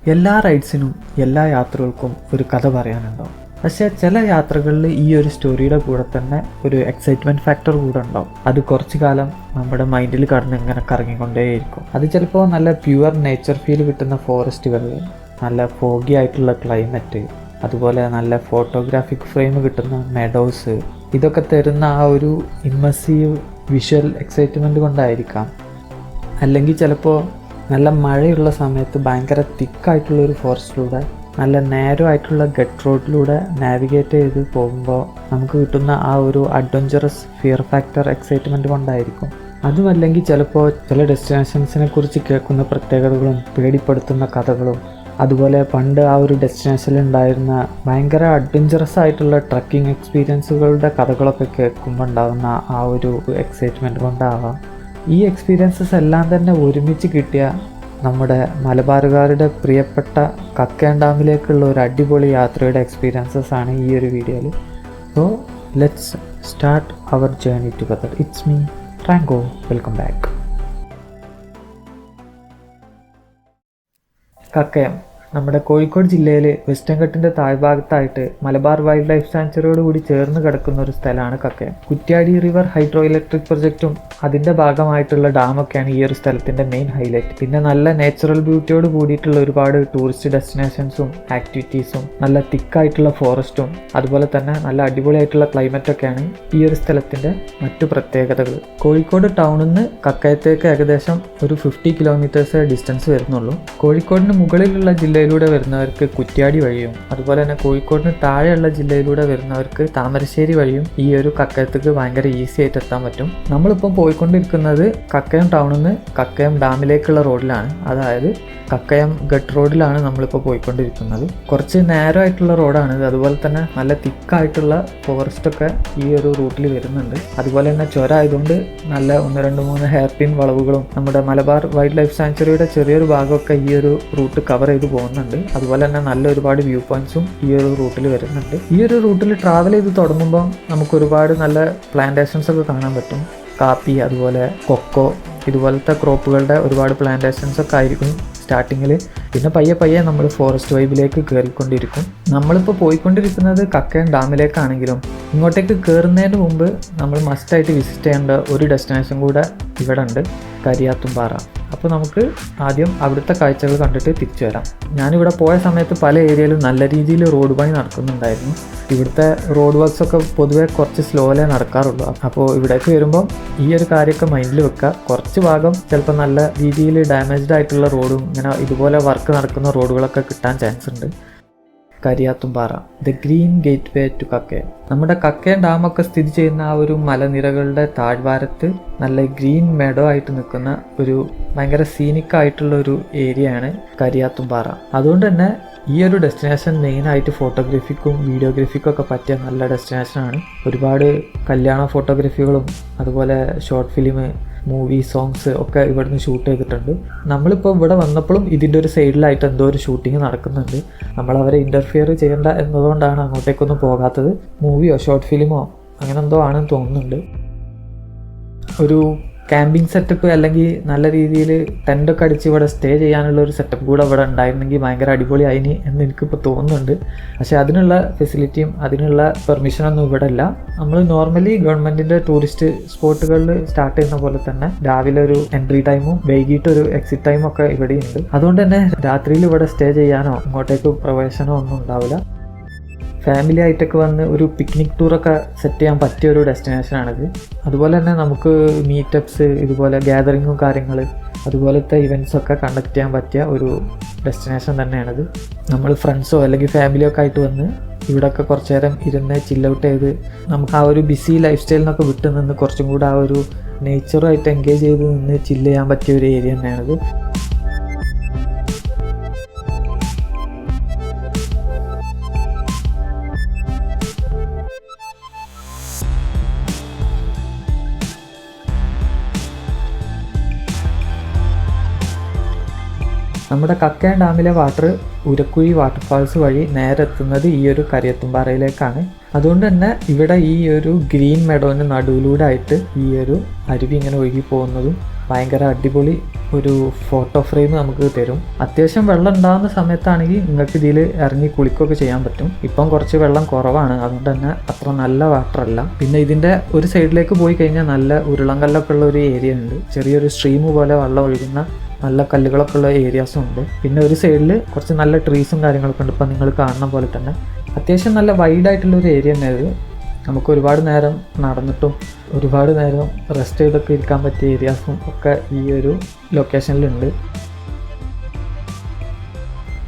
എല്ലാ റൈഡ്സിനും എല്ലാ യാത്രകൾക്കും ഒരു കഥ പറയാനുണ്ടാവും. പക്ഷേ ചില യാത്രകളിൽ ഈ ഒരു സ്റ്റോറിയുടെ കൂടെ തന്നെ ഒരു എക്സൈറ്റ്മെൻറ്റ് ഫാക്ടർ കൂടെ ഉണ്ടാവും. അത് കുറച്ച് കാലം നമ്മുടെ മൈൻഡിൽ കടന്ന് ഇങ്ങനെ കറങ്ങിക്കൊണ്ടേയിരിക്കും. അത് ചിലപ്പോൾ നല്ല പ്യുവർ നേച്ചർ ഫീൽ കിട്ടുന്ന ഫോറസ്റ്റുകളിൽ, നല്ല ഫോഗി ആയിട്ടുള്ള ക്ലൈമറ്റ്, അതുപോലെ നല്ല ഫോട്ടോഗ്രാഫിക് ഫ്രെയിം കിട്ടുന്ന മെഡോസ്, ഇതൊക്കെ തരുന്ന ആ ഒരു ഇമ്മസീവ് വിഷ്വൽ എക്സൈറ്റ്മെൻറ്റ് കൊണ്ടായിരിക്കാം. അല്ലെങ്കിൽ ചിലപ്പോൾ നല്ല മഴയുള്ള സമയത്ത് ഭയങ്കര തിക്കായിട്ടുള്ളൊരു ഫോറസ്റ്റിലൂടെ, നല്ല നേരോ ആയിട്ടുള്ള ഗട്ട് റോഡിലൂടെ നാവിഗേറ്റ് ചെയ്ത് പോകുമ്പോൾ നമുക്ക് കിട്ടുന്ന ആ ഒരു അഡ്വഞ്ചറസ് ഫിയർ ഫാക്ടർ എക്സൈറ്റ്മെൻറ്റ് കൊണ്ടായിരിക്കും. അതുമല്ലെങ്കിൽ ചിലപ്പോൾ ചില ഡെസ്റ്റിനേഷൻസിനെ കുറിച്ച് കേൾക്കുന്ന പ്രത്യേകതകളും പേടിപ്പെടുത്തുന്ന കഥകളും, അതുപോലെ പണ്ട് ആ ഒരു ഡെസ്റ്റിനേഷനിൽ ഉണ്ടായിരുന്ന ഭയങ്കര അഡ്വഞ്ചറസ് ആയിട്ടുള്ള ട്രക്കിംഗ് എക്സ്പീരിയൻസുകളുടെ കഥകളൊക്കെ കേൾക്കുമ്പോൾ ഉണ്ടാകുന്ന ആ ഒരു എക്സൈറ്റ്മെൻറ്റ് കൊണ്ടാവാം. ഈ എക്സ്പീരിയൻസസ് എല്ലാം തന്നെ ഒരുമിച്ച് കിട്ടിയ നമ്മുടെ മലബാറുകാരുടെ പ്രിയപ്പെട്ട കക്കയം ഡാമിലേക്കുള്ള ഒരു അടിപൊളി യാത്രയുടെ എക്സ്പീരിയൻസസ് ആണ് ഈ ഒരു വീഡിയോയിൽ. So let's start our journey together. It's me Franco. Welcome back. Kakkayam നമ്മുടെ കോഴിക്കോട് ജില്ലയിൽ വെസ്റ്റേൺ ഘട്ടിൻ്റെ താഴ്ഭാഗത്തായിട്ട് മലബാർ വൈൽഡ് ലൈഫ് സാങ്ച്വറിയോട് കൂടി ചേർന്ന് കിടക്കുന്ന ഒരു സ്ഥലമാണ് Kakkayam. Kuttiyadi river hydroelectric പ്രൊജക്റ്റും അതിൻ്റെ ഭാഗമായിട്ടുള്ള ഡാമൊക്കെയാണ് ഈ ഒരു സ്ഥലത്തിൻ്റെ മെയിൻ ഹൈലൈറ്റ്. പിന്നെ നല്ല നാച്ചുറൽ ബ്യൂട്ടിയോട് കൂടിയിട്ടുള്ള ഒരുപാട് ടൂറിസ്റ്റ് ഡെസ്റ്റിനേഷൻസും ആക്ടിവിറ്റീസും, നല്ല തിക്കായിട്ടുള്ള ഫോറസ്റ്റും, അതുപോലെ തന്നെ നല്ല അടിപൊളിയായിട്ടുള്ള ക്ലൈമറ്റൊക്കെയാണ് ഈ ഒരു സ്ഥലത്തിൻ്റെ മറ്റു പ്രത്യേകതകൾ. കോഴിക്കോട് ടൗണിൽ നിന്ന് കക്കയത്തേക്ക് ഏകദേശം ഒരു 50 കിലോമീറ്റേഴ്സ് ഡിസ്റ്റൻസ് വരുന്നുള്ളൂ. കോഴിക്കോടിന് മുകളിലുള്ള ജില്ലയിലൂടെ വരുന്നവർക്ക് കുറ്റ്യാടി വഴിയും, അതുപോലെ തന്നെ കോഴിക്കോടിന് താഴെയുള്ള ജില്ലയിലൂടെ വരുന്നവർക്ക് താമരശ്ശേരി വഴിയും ഈ ഒരു കക്കയത്തേക്ക് ഭയങ്കര ഈസി ആയിട്ട് എത്താൻ പറ്റും. നമ്മളിപ്പം പോയിക്കൊണ്ടിരിക്കുന്നത് കക്കയം ടൗണിൽ നിന്ന് കക്കയം ഡാമിലേക്കുള്ള റോഡിലാണ്. അതായത് കക്കയം ഗട്ട് റോഡിലാണ് നമ്മളിപ്പോൾ പോയിക്കൊണ്ടിരിക്കുന്നത്. കുറച്ച് നേരോ ആയിട്ടുള്ള റോഡാണ്. അതുപോലെ തന്നെ നല്ല തിക്കായിട്ടുള്ള ഫോറസ്റ്റൊക്കെ ഈ ഒരു റൂട്ടിൽ വരുന്നുണ്ട്. അതുപോലെ തന്നെ ചുരം ആയതുകൊണ്ട് നല്ല 1, 2, 3 ഹെയർ പിൻ വളവുകളും നമ്മുടെ മലബാർ വൈൽഡ് ലൈഫ് സാങ്ച്വറിയുടെ ചെറിയൊരു ഭാഗമൊക്കെ ഈ ഒരു റൂട്ട് കവർ ചെയ്ത് പോകുന്നുണ്ട്. അതുപോലെ തന്നെ നല്ല ഒരുപാട് വ്യൂ പോയിന്റ്സും ഈ ഒരു റൂട്ടിൽ വരുന്നുണ്ട്. ഈ ഒരു റൂട്ടിൽ ട്രാവൽ ചെയ്ത് തുടങ്ങുമ്പോൾ നമുക്ക് ഒരുപാട് നല്ല പ്ലാന്റേഷൻസ് ഒക്കെ കാണാൻ പറ്റും. കാപ്പി, അതുപോലെ കൊക്കോ, ഇതുപോലത്തെ ക്രോപ്പുകളുടെ ഒരുപാട് പ്ലാന്റേഷൻസ് ഒക്കെ ആയിരിക്കും സ്റ്റാർട്ടിങ്ങിൽ. പിന്നെ പയ്യെ പയ്യെ നമ്മൾ ഫോറസ്റ്റ് വൈബിലേക്ക് കയറിക്കൊണ്ടിരിക്കും. നമ്മളിപ്പോൾ പോയിക്കൊണ്ടിരിക്കുന്നത് കക്കയം ഡാമിലേക്കാണെങ്കിലും ഇങ്ങോട്ടേക്ക് കയറുന്നതിന് മുമ്പ് നമ്മൾ മസ്റ്റായിട്ട് വിസിറ്റ് ചെയ്യേണ്ട ഒരു ഡെസ്റ്റിനേഷൻ കൂടെ ഇവിടെ ഉണ്ട്, കരിയാത്തുംപാറ. അപ്പോൾ നമുക്ക് ആദ്യം അവിടുത്തെ കാഴ്ചകൾ കണ്ടിട്ട് തിരിച്ചു വരാം. ഞാനിവിടെ പോയ സമയത്ത് പല ഏരിയയിലും നല്ല രീതിയിൽ റോഡ് പണി നടക്കുന്നുണ്ടായിരുന്നു. ഇവിടുത്തെ റോഡ് വർക്ക്സൊക്കെ പൊതുവേ കുറച്ച് സ്ലോയിലേ നടക്കാറുള്ളൂ. അപ്പോൾ ഇവിടേക്ക് വരുമ്പം ഈ ഒരു കാര്യമൊക്കെ മൈൻഡിൽ വെക്കുക. കുറച്ച് ഭാഗം ചിലപ്പോൾ നല്ല രീതിയിൽ ഡാമേജ്ഡ് ആയിട്ടുള്ള റോഡും ഇങ്ങനെ ഇതുപോലെ വർക്ക് നടക്കുന്ന റോഡുകളൊക്കെ കിട്ടാൻ ചാൻസ് ഉണ്ട്. Kariyathumpara, the green gateway to Kakkayam. നമ്മുടെ കക്കയം ഡാമൊക്കെ സ്ഥിതി ചെയ്യുന്ന ആ ഒരു മലനിരകളുടെ താഴ്വാരത്ത് നല്ല ഗ്രീൻ മെഡോ ആയിട്ട് നിൽക്കുന്ന ഒരു ഭയങ്കര സീനിക് ആയിട്ടുള്ള ഒരു ഏരിയയാണ് കരിയാത്തുംപാറ. അതുകൊണ്ട് തന്നെ ഈ ഒരു ഡെസ്റ്റിനേഷൻ മെയിനായിട്ട് ഫോട്ടോഗ്രാഫിക്കും വീഡിയോഗ്രാഫിക്കും ഒക്കെ പറ്റിയ നല്ല ഡെസ്റ്റിനേഷനാണ്. ഒരുപാട് കല്യാണ ഫോട്ടോഗ്രാഫികളും അതുപോലെ ഷോർട്ട് ഫിലിം, മൂവി, സോങ്സ് ഒക്കെ ഇവിടുന്ന് ഷൂട്ട് ചെയ്തിട്ടുണ്ട്. നമ്മളിപ്പോൾ ഇവിടെ വന്നപ്പോഴും ഇതിൻ്റെ ഒരു സൈഡിലായിട്ട് എന്തോ ഒരു ഷൂട്ടിങ് നടക്കുന്നുണ്ട്. നമ്മളവരെ ഇൻ്റർഫിയർ ചെയ്യേണ്ട എന്നതുകൊണ്ടാണ് അങ്ങോട്ടേക്കൊന്നും പോകാത്തത്. മൂവിയോ ഷോർട്ട് ഫിലിമോ അങ്ങനെ എന്തോ ആണെന്ന് തോന്നുന്നുണ്ട്. ഒരു ക്യാമ്പിംഗ് സെറ്റപ്പ് അല്ലെങ്കിൽ നല്ല രീതിയിൽ ടെൻ്റൊക്കെ അടിച്ച് ഇവിടെ സ്റ്റേ ചെയ്യാനുള്ള ഒരു സെറ്റപ്പ് കൂടെ ഇവിടെ ഉണ്ടായിരുന്നെങ്കിൽ ഭയങ്കര അടിപൊളിയായിനി എന്ന് എനിക്കിപ്പോൾ തോന്നുന്നുണ്ട്. പക്ഷേ അതിനുള്ള ഫെസിലിറ്റിയും അതിനുള്ള പെർമിഷനൊന്നും ഇവിടെ ഇല്ല. നമ്മൾ നോർമലി ഗവൺമെൻറ്റിൻ്റെ ടൂറിസ്റ്റ് സ്പോട്ടുകളിൽ സ്റ്റാർട്ട് ചെയ്യുന്ന പോലെ തന്നെ രാവിലെ ഒരു എൻട്രി ടൈമും വൈകിട്ടൊരു എക്സിറ്റ് ടൈമും ഒക്കെ ഇവിടെയുണ്ട്. അതുകൊണ്ട് തന്നെ രാത്രിയിൽ ഇവിടെ സ്റ്റേ ചെയ്യാനോ ഇങ്ങോട്ടേക്ക് പ്രവേശനമോ ഒന്നും ഉണ്ടാവില്ല. ഫാമിലി ആയിട്ടൊക്കെ വന്ന് ഒരു പിക്നിക് ടൂറൊക്കെ സെറ്റ് ചെയ്യാൻ പറ്റിയ ഒരു ഡെസ്റ്റിനേഷനാണിത്. അതുപോലെ തന്നെ നമുക്ക് മീറ്റപ്സ്, ഇതുപോലെ ഗ്യാതറിങ്ങും കാര്യങ്ങൾ, അതുപോലത്തെ ഇവൻറ്റ്സൊക്കെ കണ്ടക്ട് ചെയ്യാൻ പറ്റിയ ഒരു ഡെസ്റ്റിനേഷൻ തന്നെയാണിത്. നമ്മൾ ഫ്രണ്ട്സോ അല്ലെങ്കിൽ ഫാമിലിയോ ഒക്കെ ആയിട്ട് വന്ന് ഇവിടെയൊക്കെ കുറച്ച് നേരം ഇരുന്ന് ചില്ലൗട്ട് ചെയ്ത് നമുക്ക് ആ ഒരു ബിസി ലൈഫ് സ്റ്റൈലിൽ നിന്നൊക്കെ വിട്ട് നിന്ന് കുറച്ചും കൂടെ ആ ഒരു നേച്ചറുമായിട്ട് എൻഗേജ് ചെയ്ത് നിന്ന് ചില്ല് ചെയ്യാൻ പറ്റിയ ഒരു ഏരിയ തന്നെയാണിത്. നമ്മുടെ കക്കയം ഡാമിലെ വാട്ടർ ഉരക്കുഴി വാട്ടർഫാൾസ് വഴി നേരെ എത്തുന്നത് ഈ ഒരു കരിയത്തുംപാറയിലേക്കാണ്. അതുകൊണ്ട് തന്നെ ഇവിടെ ഈ ഒരു ഗ്രീൻ മെഡോന് നടുവിലൂടെ ആയിട്ട് ഈ ഒരു അരുവി ഇങ്ങനെ ഒഴുകി പോകുന്നതും ഭയങ്കര അടിപൊളി ഒരു ഫോട്ടോ ഫ്രെയിം നമുക്ക് തരും. അത്യാവശ്യം വെള്ളം ഉണ്ടാകുന്ന സമയത്താണെങ്കിൽ നിങ്ങൾക്ക് ഇതിൽ ഇറങ്ങി കുളിക്കുകയൊക്കെ ചെയ്യാൻ പറ്റും. ഇപ്പം കുറച്ച് വെള്ളം കുറവാണ്, അതുകൊണ്ട് തന്നെ അത്ര നല്ല വാട്ടർ അല്ല. പിന്നെ ഇതിൻ്റെ ഒരു സൈഡിലേക്ക് പോയി കഴിഞ്ഞാൽ നല്ല ഉരുളങ്കല്ലൊക്കെ ഉള്ള ഒരു ഏരിയ ഉണ്ട്. ചെറിയൊരു സ്ട്രീം പോലെ വെള്ളം ഒഴുകുന്ന നല്ല കല്ലുകളൊക്കെ ഉള്ള ഏരിയാസും ഉണ്ട്. പിന്നെ ഒരു സൈഡിൽ കുറച്ച് നല്ല ട്രീസും കാര്യങ്ങളൊക്കെ ഉണ്ട്. ഇപ്പം നിങ്ങൾ കാണുന്ന പോലെ തന്നെ അത്യാവശ്യം നല്ല വൈഡായിട്ടുള്ളൊരു ഏരിയ തന്നെ ഇത്. നമുക്ക് ഒരുപാട് നേരം നടന്നിട്ടും ഒരുപാട് നേരം റെസ്റ്റ് ചെയ്തൊക്കെ ഇരിക്കാൻ പറ്റിയ ഏരിയാസും ഒക്കെ ഈ ഒരു ലൊക്കേഷനിലുണ്ട്.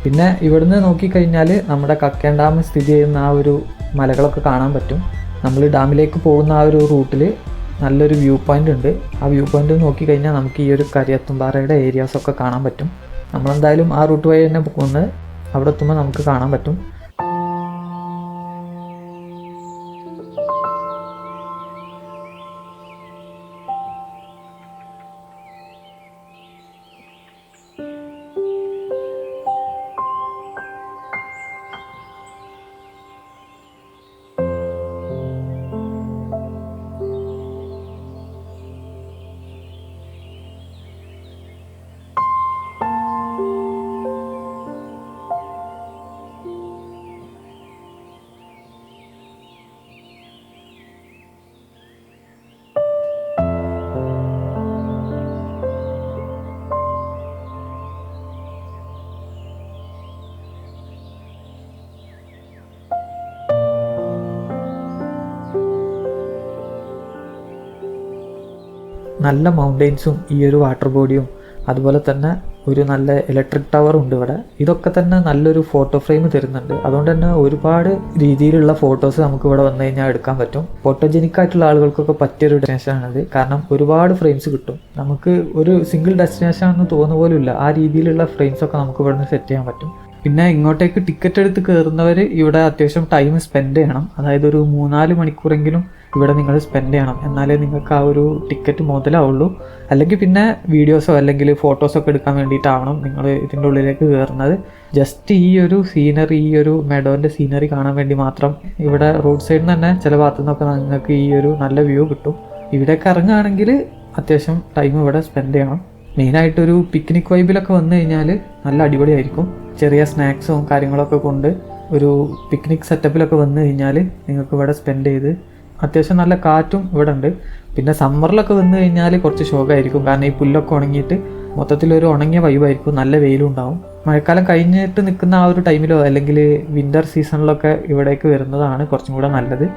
പിന്നെ ഇവിടുന്ന് നോക്കിക്കഴിഞ്ഞാൽ നമ്മുടെ കക്കയം ഡാം സ്ഥിതി ചെയ്യുന്ന ആ ഒരു മലകളൊക്കെ കാണാൻ പറ്റും. നമ്മൾ ഡാമിലേക്ക് പോകുന്ന ആ ഒരു റൂട്ടിൽ നല്ലൊരു വ്യൂ പോയിൻ്റ് ഉണ്ട്. ആ വ്യൂ പോയിൻ്റ് നോക്കിക്കഴിഞ്ഞാൽ നമുക്ക് ഈ ഒരു കരിയത്തുംപാറയുടെ ഏരിയാസൊക്കെ കാണാൻ പറ്റും. നമ്മളെന്തായാലും ആ റൂട്ട് വഴി തന്നെ പോകുന്നത്, അവിടെ എത്തുമ്പോൾ നമുക്ക് കാണാൻ പറ്റും. നല്ല മൗണ്ടെയ്ൻസും ഈ ഒരു വാട്ടർ ബോഡിയും അതുപോലെ തന്നെ ഒരു നല്ല ഇലക്ട്രിക് ടവറും ഉണ്ട് ഇവിടെ. ഇതൊക്കെ തന്നെ നല്ലൊരു ഫോട്ടോ ഫ്രെയിം തരുന്നുണ്ട്. അതുകൊണ്ട് തന്നെ ഒരുപാട് രീതിയിലുള്ള ഫോട്ടോസ് നമുക്ക് ഇവിടെ വന്നു കഴിഞ്ഞാൽ എടുക്കാൻ പറ്റും. ഫോട്ടോജനിക് ആയിട്ടുള്ള ആളുകൾക്കൊക്കെ പറ്റിയൊരു ഡെസ്റ്റിനേഷനാണിത്. കാരണം ഒരുപാട് ഫ്രെയിംസ് കിട്ടും. നമുക്ക് ഒരു സിംഗിൾ ഡെസ്റ്റിനേഷൻ ആണെന്ന് തോന്നുന്ന പോലും ഇല്ല. ആ രീതിയിലുള്ള ഫ്രെയിംസൊക്കെ നമുക്ക് ഇവിടെ നിന്ന് സെറ്റ് ചെയ്യാൻ പറ്റും. പിന്നെ ഇങ്ങോട്ടേക്ക് ടിക്കറ്റ് എടുത്ത് കയറുന്നവർ ഇവിടെ അത്യാവശ്യം ടൈം സ്പെൻഡ് ചെയ്യണം. അതായത് ഒരു 3-4 മണിക്കൂറെങ്കിലും ഇവിടെ നിങ്ങൾ സ്പെൻഡ് ചെയ്യണം, എന്നാലേ നിങ്ങൾക്ക് ആ ഒരു ടിക്കറ്റ് മുതലാവുള്ളൂ. അല്ലെങ്കിൽ പിന്നെ വീഡിയോസോ അല്ലെങ്കിൽ ഫോട്ടോസൊക്കെ എടുക്കാൻ വേണ്ടിയിട്ടാവണം നിങ്ങൾ ഇതിൻ്റെ ഉള്ളിലേക്ക് കയറുന്നത്. ജസ്റ്റ് ഈ ഒരു സീനറി, ഈ ഒരു മെഡോൻ്റെ സീനറി കാണാൻ വേണ്ടി മാത്രം ഇവിടെ റോഡ് സൈഡിൽ നിന്ന് തന്നെ ചില ഭാഗത്തു നിന്നൊക്കെ നിങ്ങൾക്ക് ഈ ഒരു നല്ല വ്യൂ കിട്ടും. ഇവിടേക്ക് ഇറങ്ങുകയാണെങ്കിൽ അത്യാവശ്യം ടൈം ഇവിടെ സ്പെൻഡ് ചെയ്യണം. മെയിനായിട്ടൊരു പിക്നിക് വൈബിലൊക്കെ വന്നു കഴിഞ്ഞാൽ നല്ല അടിപൊളിയായിരിക്കും. ചെറിയ സ്നാക്സും കാര്യങ്ങളൊക്കെ കൊണ്ട് ഒരു പിക്നിക് സെറ്റപ്പിലൊക്കെ വന്നു കഴിഞ്ഞാൽ നിങ്ങൾക്ക് ഇവിടെ സ്പെൻഡ് ചെയ്ത് അത്യാവശ്യം നല്ല കാറ്റും ഇവിടെ ഉണ്ട്. പിന്നെ സമ്മറിലൊക്കെ വന്നു കഴിഞ്ഞാൽ കുറച്ച് ശോകമായിരിക്കും. കാരണം ഈ പുല്ലൊക്കെ ഉണങ്ങിയിട്ട് മൊത്തത്തിലൊരു ഉണങ്ങിയ വൈബായിരിക്കും. നല്ല വെയിലും ഉണ്ടാവും. മഴക്കാലം കഴിഞ്ഞിട്ട് നിൽക്കുന്ന ആ ഒരു ടൈമിലോ അല്ലെങ്കിൽ വിൻ്റർ സീസണിലൊക്കെ ഇവിടേക്ക് വരുന്നതാണ് കുറച്ചും കൂടെ നല്ലത്.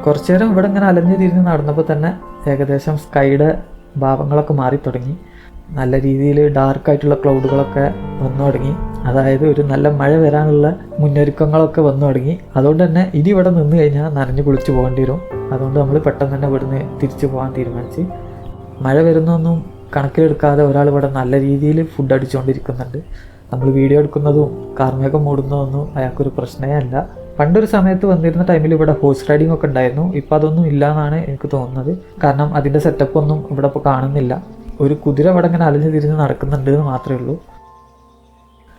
കുറച്ചു നേരം ഇവിടെ ഇങ്ങനെ അലഞ്ഞു തിരിഞ്ഞ് നടന്നപ്പോൾ തന്നെ ഏകദേശം സ്കൈയുടെ ഭാവങ്ങളൊക്കെ മാറി തുടങ്ങി. നല്ല രീതിയിൽ ഡാർക്കായിട്ടുള്ള ക്ലൗഡുകളൊക്കെ വന്നു തുടങ്ങി. അതായത് ഒരു നല്ല മഴ വരാനുള്ള മുന്നൊരുക്കങ്ങളൊക്കെ വന്നു തുടങ്ങി. അതുകൊണ്ട് തന്നെ ഇനി ഇവിടെ നിന്ന് കഴിഞ്ഞാൽ നനഞ്ഞു കുളിച്ച് പോകേണ്ടി വരും. അതുകൊണ്ട് നമ്മൾ പെട്ടെന്ന് തന്നെ ഇവിടുന്ന് തിരിച്ചു പോകാൻ തീരുമാനിച്ച്. മഴ വരുന്നൊന്നും കണക്കിലെടുക്കാതെ ഒരാൾ ഇവിടെ നല്ല രീതിയിൽ ഫുഡ് അടിച്ചുകൊണ്ടിരിക്കുന്നുണ്ട്. നമ്മൾ വീഡിയോ എടുക്കുന്നതും കാർമേഘം മൂടുന്നതൊന്നും അയാൾക്കൊരു പ്രശ്നമേ അല്ല. പണ്ടൊരു സമയത്ത് വന്നിരുന്ന ടൈമിൽ ഇവിടെ ഹോഴ്സ് റൈഡിംഗ് ഒക്കെ ഉണ്ടായിരുന്നു. ഇപ്പോൾ അതൊന്നും ഇല്ല എന്നാണ് എനിക്ക് തോന്നുന്നത്. കാരണം അതിൻ്റെ സെറ്റപ്പ് ഒന്നും ഇവിടെ ഇപ്പോൾ കാണുന്നില്ല. ഒരു കുതിര ഇവിടെ ഇങ്ങനെ അലഞ്ഞു തിരിഞ്ഞ് നടക്കുന്നുണ്ട് എന്ന് മാത്രമേ ഉള്ളൂ.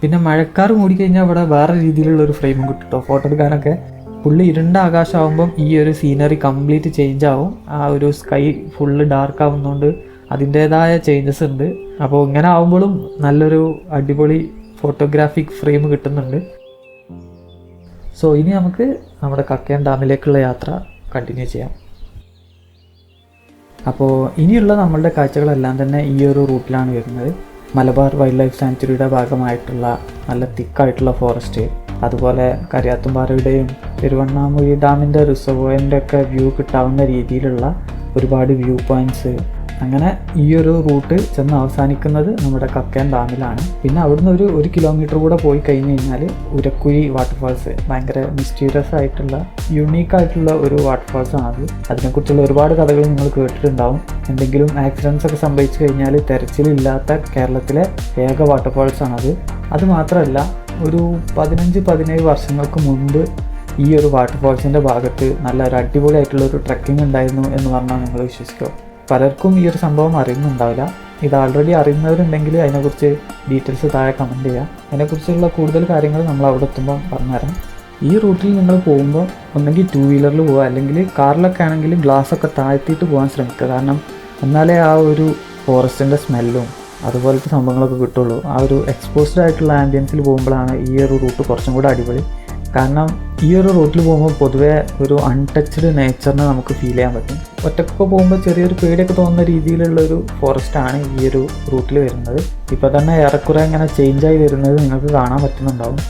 പിന്നെ മഴക്കാർ മൂടിക്കഴിഞ്ഞാൽ ഇവിടെ വേറെ രീതിയിലുള്ളൊരു ഫ്രെയിമും കിട്ടും ഫോട്ടോ എടുക്കാനൊക്കെ. ഫുള്ള് ഇരുണ്ട ആകാശമാകുമ്പം ഈ ഒരു സീനറി കംപ്ലീറ്റ് ചേഞ്ച് ആവും. ആ ഒരു സ്കൈ ഫുള്ള് ഡാർക്ക് ആവുന്നതുകൊണ്ട് അതിൻ്റേതായ ചേഞ്ചസ് ഉണ്ട്. അപ്പോൾ ഇങ്ങനെ ആവുമ്പോഴും നല്ലൊരു അടിപൊളി ഫോട്ടോഗ്രാഫിക് ഫ്രെയിം കിട്ടുന്നുണ്ട്. സോ ഇനി നമുക്ക് നമ്മുടെ കക്കയം ഡാമിലേക്കുള്ള യാത്ര കണ്ടിന്യൂ ചെയ്യാം. അപ്പോൾ ഇനിയുള്ള നമ്മളുടെ കാഴ്ചകളെല്ലാം തന്നെ ഈ ഒരു റൂട്ടിലാണ് വരുന്നത്. മലബാർ വൈൽഡ് ലൈഫ് സാങ്ച്വറിയുടെ ഭാഗമായിട്ടുള്ള നല്ല തിക്കായിട്ടുള്ള ഫോറസ്റ്റ്, അതുപോലെ കരിയാത്തുംപാറയുടെയും തിരുവണ്ണാമൊഴി ഡാമിൻ്റെ റിസർവോയറിൻ്റെ ഒക്കെ വ്യൂ കിട്ടാവുന്ന രീതിയിലുള്ള ഒരുപാട് വ്യൂ പോയിൻറ്റ്സ്. അങ്ങനെ ഈ ഒരു റൂട്ട് ചെന്ന് അവസാനിക്കുന്നത് നമ്മുടെ കക്കയം ഡാമിലാണ്. പിന്നെ അവിടുന്ന് ഒരു കിലോമീറ്റർ കൂടെ പോയി കഴിഞ്ഞ് കഴിഞ്ഞാൽ ഉരക്കുഴി വാട്ടർഫാൾസ്, ഭയങ്കര മിസ്റ്റീരിയസ് ആയിട്ടുള്ള യുണീക്കായിട്ടുള്ള ഒരു വാട്ടർഫാൾസ് ആണത്. അതിനെക്കുറിച്ചുള്ള ഒരുപാട് കഥകൾ നിങ്ങൾ കേട്ടിട്ടുണ്ടാവും. എന്തെങ്കിലും ആക്സിഡൻസ് ഒക്കെ സംഭവിച്ചു കഴിഞ്ഞാൽ തെരച്ചിലില്ലാത്ത കേരളത്തിലെ ഏക വാട്ടർഫാൾസ് ആണത്. അതുമാത്രമല്ല, ഒരു 15-17 വർഷങ്ങൾക്ക് മുൻപ് ഈ ഒരു വാട്ടർഫാൾസിൻ്റെ ഭാഗത്ത് നല്ല ഒരു അടിപൊളിയായിട്ടുള്ള ഒരു ട്രക്കിംഗ് ഉണ്ടായിരുന്നു എന്ന് പറഞ്ഞാൽ നിങ്ങൾ വിശ്വസിക്കുമോ? പലർക്കും ഈ ഒരു സംഭവം അറിയുന്നുണ്ടാവില്ല. ഇത് ആൾറെഡി അറിയുന്നവരുണ്ടെങ്കിൽ അതിനെക്കുറിച്ച് ഡീറ്റെയിൽസ് താഴെ കമൻറ്റ് ചെയ്യാം. അതിനെക്കുറിച്ചുള്ള കൂടുതൽ കാര്യങ്ങൾ നമ്മൾ അവിടെ എത്തുമ്പോൾ പറഞ്ഞുതരാം. ഈ റൂട്ടിൽ നിങ്ങൾ പോകുമ്പോൾ ഒന്നെങ്കിൽ 2 വീലറിൽ പോവുക, അല്ലെങ്കിൽ കാറിലൊക്കെ ആണെങ്കിൽ ഗ്ലാസ്സൊക്കെ താഴ്ത്തിയിട്ട് പോകാൻ ശ്രമിക്കുക. കാരണം എന്നാലേ ആ ഒരു ഫോറസ്റ്റിൻ്റെ സ്മെല്ലും അതുപോലത്തെ സംഭവങ്ങളൊക്കെ കിട്ടുള്ളൂ. ആ ഒരു എക്സ്പോസ്ഡ് ആയിട്ടുള്ള ആംബിയൻസിൽ പോകുമ്പോഴാണ് ഈ ഒരു റൂട്ട് കുറച്ചും കൂടെ അടിപൊളി. കാരണം ഈ ഒരു റൂട്ടിൽ പോകുമ്പോൾ പൊതുവേ ഒരു അൺടച്ച്ഡ് നേച്ചറിനെ നമുക്ക് ഫീൽ ചെയ്യാൻ പറ്റും. ഒറ്റക്കൊക്കെ പോകുമ്പോൾ ചെറിയൊരു പേടിയൊക്കെ തോന്നുന്ന രീതിയിലുള്ളൊരു ഫോറസ്റ്റാണ് ഈ ഒരു റൂട്ടിൽ വരുന്നത്. ഇപ്പോൾ തന്നെ ഏറെക്കുറെ ഇങ്ങനെ ചേഞ്ചായി വരുന്നത് നിങ്ങൾക്ക് കാണാൻ പറ്റുന്നുണ്ടാവും.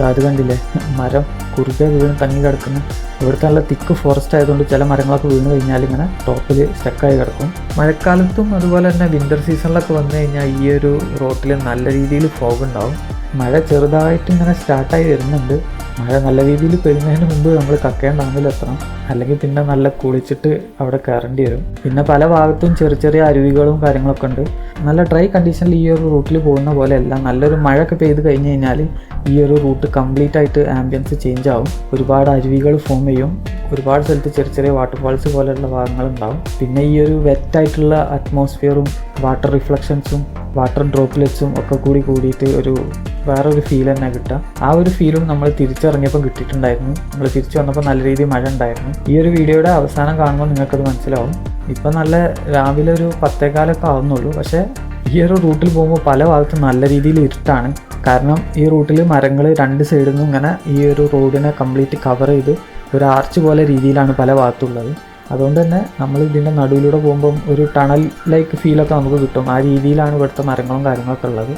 അത് കണ്ടില്ലേ, മരം കുറുകെ വീണ് തങ്ങി കിടക്കുന്ന. ഇവിടുത്തെ നല്ല തിക്ക് ഫോറസ്റ്റ് ആയതുകൊണ്ട് ചില മരങ്ങളൊക്കെ വീണ് കഴിഞ്ഞാൽ ഇങ്ങനെ ടോപ്പിൽ സ്റ്റക്കായി കിടക്കും. മഴക്കാലത്തും അതുപോലെ തന്നെ വിൻ്റർ സീസണിലൊക്കെ വന്നു കഴിഞ്ഞാൽ ഈ ഒരു റോട്ടിൽ നല്ല രീതിയിൽ ഫോഗ് ഉണ്ടാവും. മഴ ചെറുതായിട്ട് ഇങ്ങനെ സ്റ്റാർട്ടായി വരുന്നുണ്ട്. മഴ നല്ല രീതിയിൽ പെയ്യുന്നതിന് മുമ്പ് നമ്മൾ കക്കയം ഡാമിലെത്തണം, അല്ലെങ്കിൽ പിന്നെ നല്ല കുളിച്ചിട്ട് അവിടെ കയറേണ്ടി വരും. പിന്നെ പല ഭാഗത്തും ചെറിയ ചെറിയ അരുവികളും കാര്യങ്ങളൊക്കെ ഉണ്ട്. നല്ല ഡ്രൈ കണ്ടീഷനിൽ ഈ ഒരു റൂട്ടിൽ പോകുന്ന പോലെയല്ല. നല്ലൊരു മഴയൊക്കെ പെയ്ത് കഴിഞ്ഞ് കഴിഞ്ഞാൽ ഈ ഒരു റൂട്ട് കംപ്ലീറ്റ് ആയിട്ട് ആംബിയൻസ് ചേഞ്ച് ആവും. ഒരുപാട് അരുവികൾ ഫോം ചെയ്യും. ഒരുപാട് സ്ഥലത്ത് ചെറിയ ചെറിയ വാട്ടർഫാൾസ് പോലെയുള്ള ഭാഗങ്ങളുണ്ടാവും. പിന്നെ ഈ ഒരു വെറ്റായിട്ടുള്ള അറ്റ്മോസ്ഫിയറും വാട്ടർ റിഫ്ലക്ഷൻസും വാട്ടർ ഡ്രോപ്ലെറ്റ്സും ഒക്കെ കൂടിയിട്ട് ഒരു വേറൊരു ഫീൽ തന്നെ കിട്ടുക. ആ ഒരു ഫീലും നമ്മൾ തിരിച്ചിറങ്ങിയപ്പോൾ കിട്ടിയിട്ടുണ്ടായിരുന്നു. നമ്മൾ തിരിച്ചു വന്നപ്പോൾ നല്ല രീതിയിൽ മഴ ഉണ്ടായിരുന്നു. ഈ ഒരു വീഡിയോയുടെ അവസാനം കാണുമ്പോൾ നിങ്ങൾക്കത് മനസ്സിലാവും. ഇപ്പം നല്ല രാവിലെ ഒരു 10:15 ആവുന്നുള്ളൂ. പക്ഷേ ഈ ഒരു റൂട്ടിൽ പോകുമ്പോൾ പല ഭാഗത്തും നല്ല രീതിയിൽ ഇരുട്ടാണ്. കാരണം ഈ റൂട്ടിൽ മരങ്ങൾ രണ്ട് സൈഡിൽ നിന്നും ഇങ്ങനെ ഈ ഒരു റോഡിനെ കംപ്ലീറ്റ് കവർ ചെയ്ത് ഒരു ആർച്ച് പോലെ രീതിയിലാണ് പല ഭാഗത്തുള്ളത്. അതുകൊണ്ട് തന്നെ നമ്മൾ ഇതിൻ്റെ നടുവിലൂടെ പോകുമ്പം ഒരു ടണൽ ലൈക്ക് ഫീലൊക്കെ നമുക്ക് കിട്ടും. ആ രീതിയിലാണ് ഇവിടുത്തെ മരങ്ങളും കാര്യങ്ങളൊക്കെ ഉള്ളത്.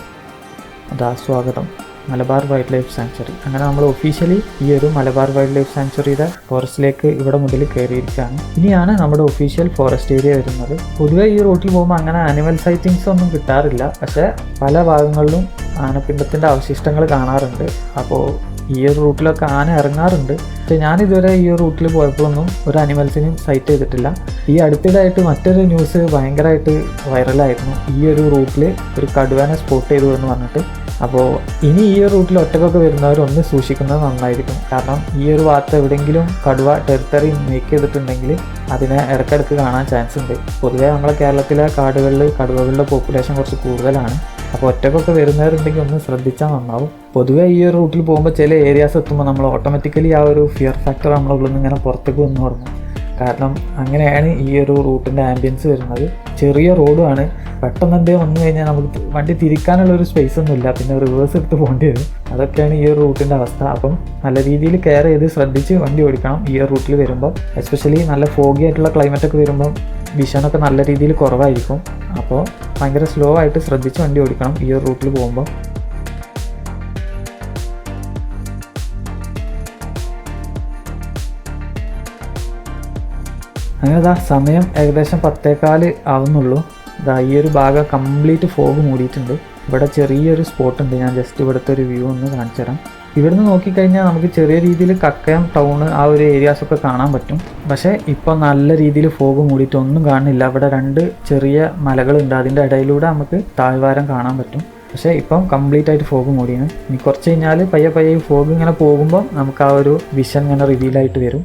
അതാ സ്വാഗതം മലബാർ വൈൽഡ് ലൈഫ് സാങ്ച്വറി. അങ്ങനെ നമ്മൾ ഒഫീഷ്യലി ഈ ഒരു മലബാർ വൈൽഡ് ലൈഫ് സാങ്ച്വറിയുടെ ഫോറസ്റ്റിലേക്ക് ഇവിടെ മുതൽ കയറിയിരിക്കുകയാണ്. ഇനിയാണ് നമ്മുടെ ഒഫീഷ്യൽ ഫോറസ്റ്റ് ഏരിയ വരുന്നത്. പൊതുവേ ഈ റൂട്ടിൽ പോകുമ്പോൾ അങ്ങനെ ആനിമൽ സൈറ്റിങ്സ് ഒന്നും കിട്ടാറില്ല. പക്ഷേ പല ഭാഗങ്ങളിലും ആനപ്പിണ്ടത്തിൻ്റെ അവശിഷ്ടങ്ങൾ കാണാറുണ്ട്. അപ്പോൾ ഈ ഒരു റൂട്ടിലൊക്കെ ആന ഇറങ്ങാറുണ്ട്. പക്ഷേ ഞാനിതുവരെ ഈ ഒരു റൂട്ടിൽ പോയപ്പോഴൊന്നും ഒരു അനിമൽസിനെയും സൈറ്റ് ചെയ്തിട്ടില്ല. ഈ അടുത്തിടെയായിട്ട് മറ്റൊരു ന്യൂസ് ഭയങ്കരമായിട്ട് വൈറലായിരുന്നു. ഈ ഒരു റൂട്ടിൽ ഒരു കടുവേനെ സ്പോട്ട് ചെയ്തു എന്ന് പറഞ്ഞിട്ട്. അപ്പോൾ ഇനി ഈ ഒരു റൂട്ടിൽ ഒറ്റക്കൊക്കെ വരുന്നവർ ഒന്ന് സൂക്ഷിക്കുന്നത് നന്നായിരിക്കും. കാരണം ഈ ഒരു ഭാഗത്ത് എവിടെയെങ്കിലും കടുവ ടെറിട്ടറി മേക്ക് ചെയ്തിട്ടുണ്ടെങ്കിൽ അതിനെ ഇടയ്ക്കിടയ്ക്ക് കാണാൻ ചാൻസ് ഉണ്ട്. പൊതുവേ നമ്മളെ കേരളത്തിലെ കാടുകളിൽ കടുവകളുടെ പോപ്പുലേഷൻ കുറച്ച് കൂടുതലാണ്. അപ്പോൾ ഒറ്റക്കൊക്കെ വരുന്നവരുണ്ടെങ്കിൽ ഒന്ന് ശ്രദ്ധിച്ചാൽ നന്നാവും. പൊതുവേ ഈ ഒരു റൂട്ടിൽ പോകുമ്പോൾ ചില ഏരിയാസ് എത്തുമ്പോൾ നമ്മൾ ഓട്ടോമാറ്റിക്കലി ആ ഒരു ഫിയർ ഫാക്ടർ നമ്മളെ ഉള്ളിൽ നിന്ന് ഇങ്ങനെ പുറത്തേക്ക് വന്നു പറഞ്ഞു. കാരണം അങ്ങനെയാണ് ഈ ഒരു റൂട്ടിൻ്റെ ആംബിയൻസ് വരുന്നത്. ചെറിയ റോഡുമാണ്. പെട്ടെന്ന് എന്തേ വന്നു കഴിഞ്ഞാൽ നമുക്ക് വണ്ടി തിരിക്കാനുള്ളൊരു സ്പേസ് ഒന്നുമില്ല. പിന്നെ റിവേഴ്സ് എടുത്ത് പോകേണ്ടി വരും. അതൊക്കെയാണ് ഈ ഒരു റൂട്ടിൻ്റെ അവസ്ഥ. അപ്പം നല്ല രീതിയിൽ കെയർ ചെയ്ത് ശ്രദ്ധിച്ച് വണ്ടി ഓടിക്കണം ഈ ഒരു റൂട്ടിൽ വരുമ്പോൾ. എസ്പെഷ്യലി നല്ല ഫോഗി ആയിട്ടുള്ള ക്ലൈമറ്റൊക്കെ വരുമ്പം വിഷനൊക്കെ നല്ല രീതിയിൽ കുറവായിരിക്കും. അപ്പോൾ ഭയങ്കര സ്ലോ ആയിട്ട് ശ്രദ്ധിച്ച് വണ്ടി ഓടിക്കണം ഈ ഒരു റൂട്ടിൽ പോകുമ്പോൾ. അങ്ങനെ സമയം ഏകദേശം 10:15 ആവുന്നുള്ളൂ. ഈ ഒരു ഭാഗം കംപ്ലീറ്റ് ഫോഗ് മൂടിയിട്ടുണ്ട്. ഇവിടെ ചെറിയൊരു സ്പോട്ട് ഉണ്ട്. ഞാൻ ജസ്റ്റ് ഇവിടുത്തെ ഒരു വ്യൂ ഒന്ന് കാണിച്ചു തരാം. ഇവിടുന്ന് നോക്കിക്കഴിഞ്ഞാൽ നമുക്ക് ചെറിയ രീതിയിൽ കക്കയം ടൗണ് ആ ഒരു ഏരിയാസൊക്കെ കാണാൻ പറ്റും. പക്ഷേ ഇപ്പോൾ നല്ല രീതിയിൽ ഫോഗ് മൂടിയിട്ട് ഒന്നും കാണുന്നില്ല. ഇവിടെ 2 ചെറിയ മലകളുണ്ട്. അതിൻ്റെ ഇടയിലൂടെ നമുക്ക് താഴ്വാരം കാണാൻ പറ്റും. പക്ഷേ ഇപ്പം കംപ്ലീറ്റ് ആയിട്ട് ഫോഗ് മൂടിയാണ്. ഇനി കുറച്ച് കഴിഞ്ഞാൽ പയ്യെ ഈ ഫോഗ് ഇങ്ങനെ പോകുമ്പോൾ നമുക്ക് ആ ഒരു വിഷൻ ഇങ്ങനെ റിവീലായിട്ട് വരും.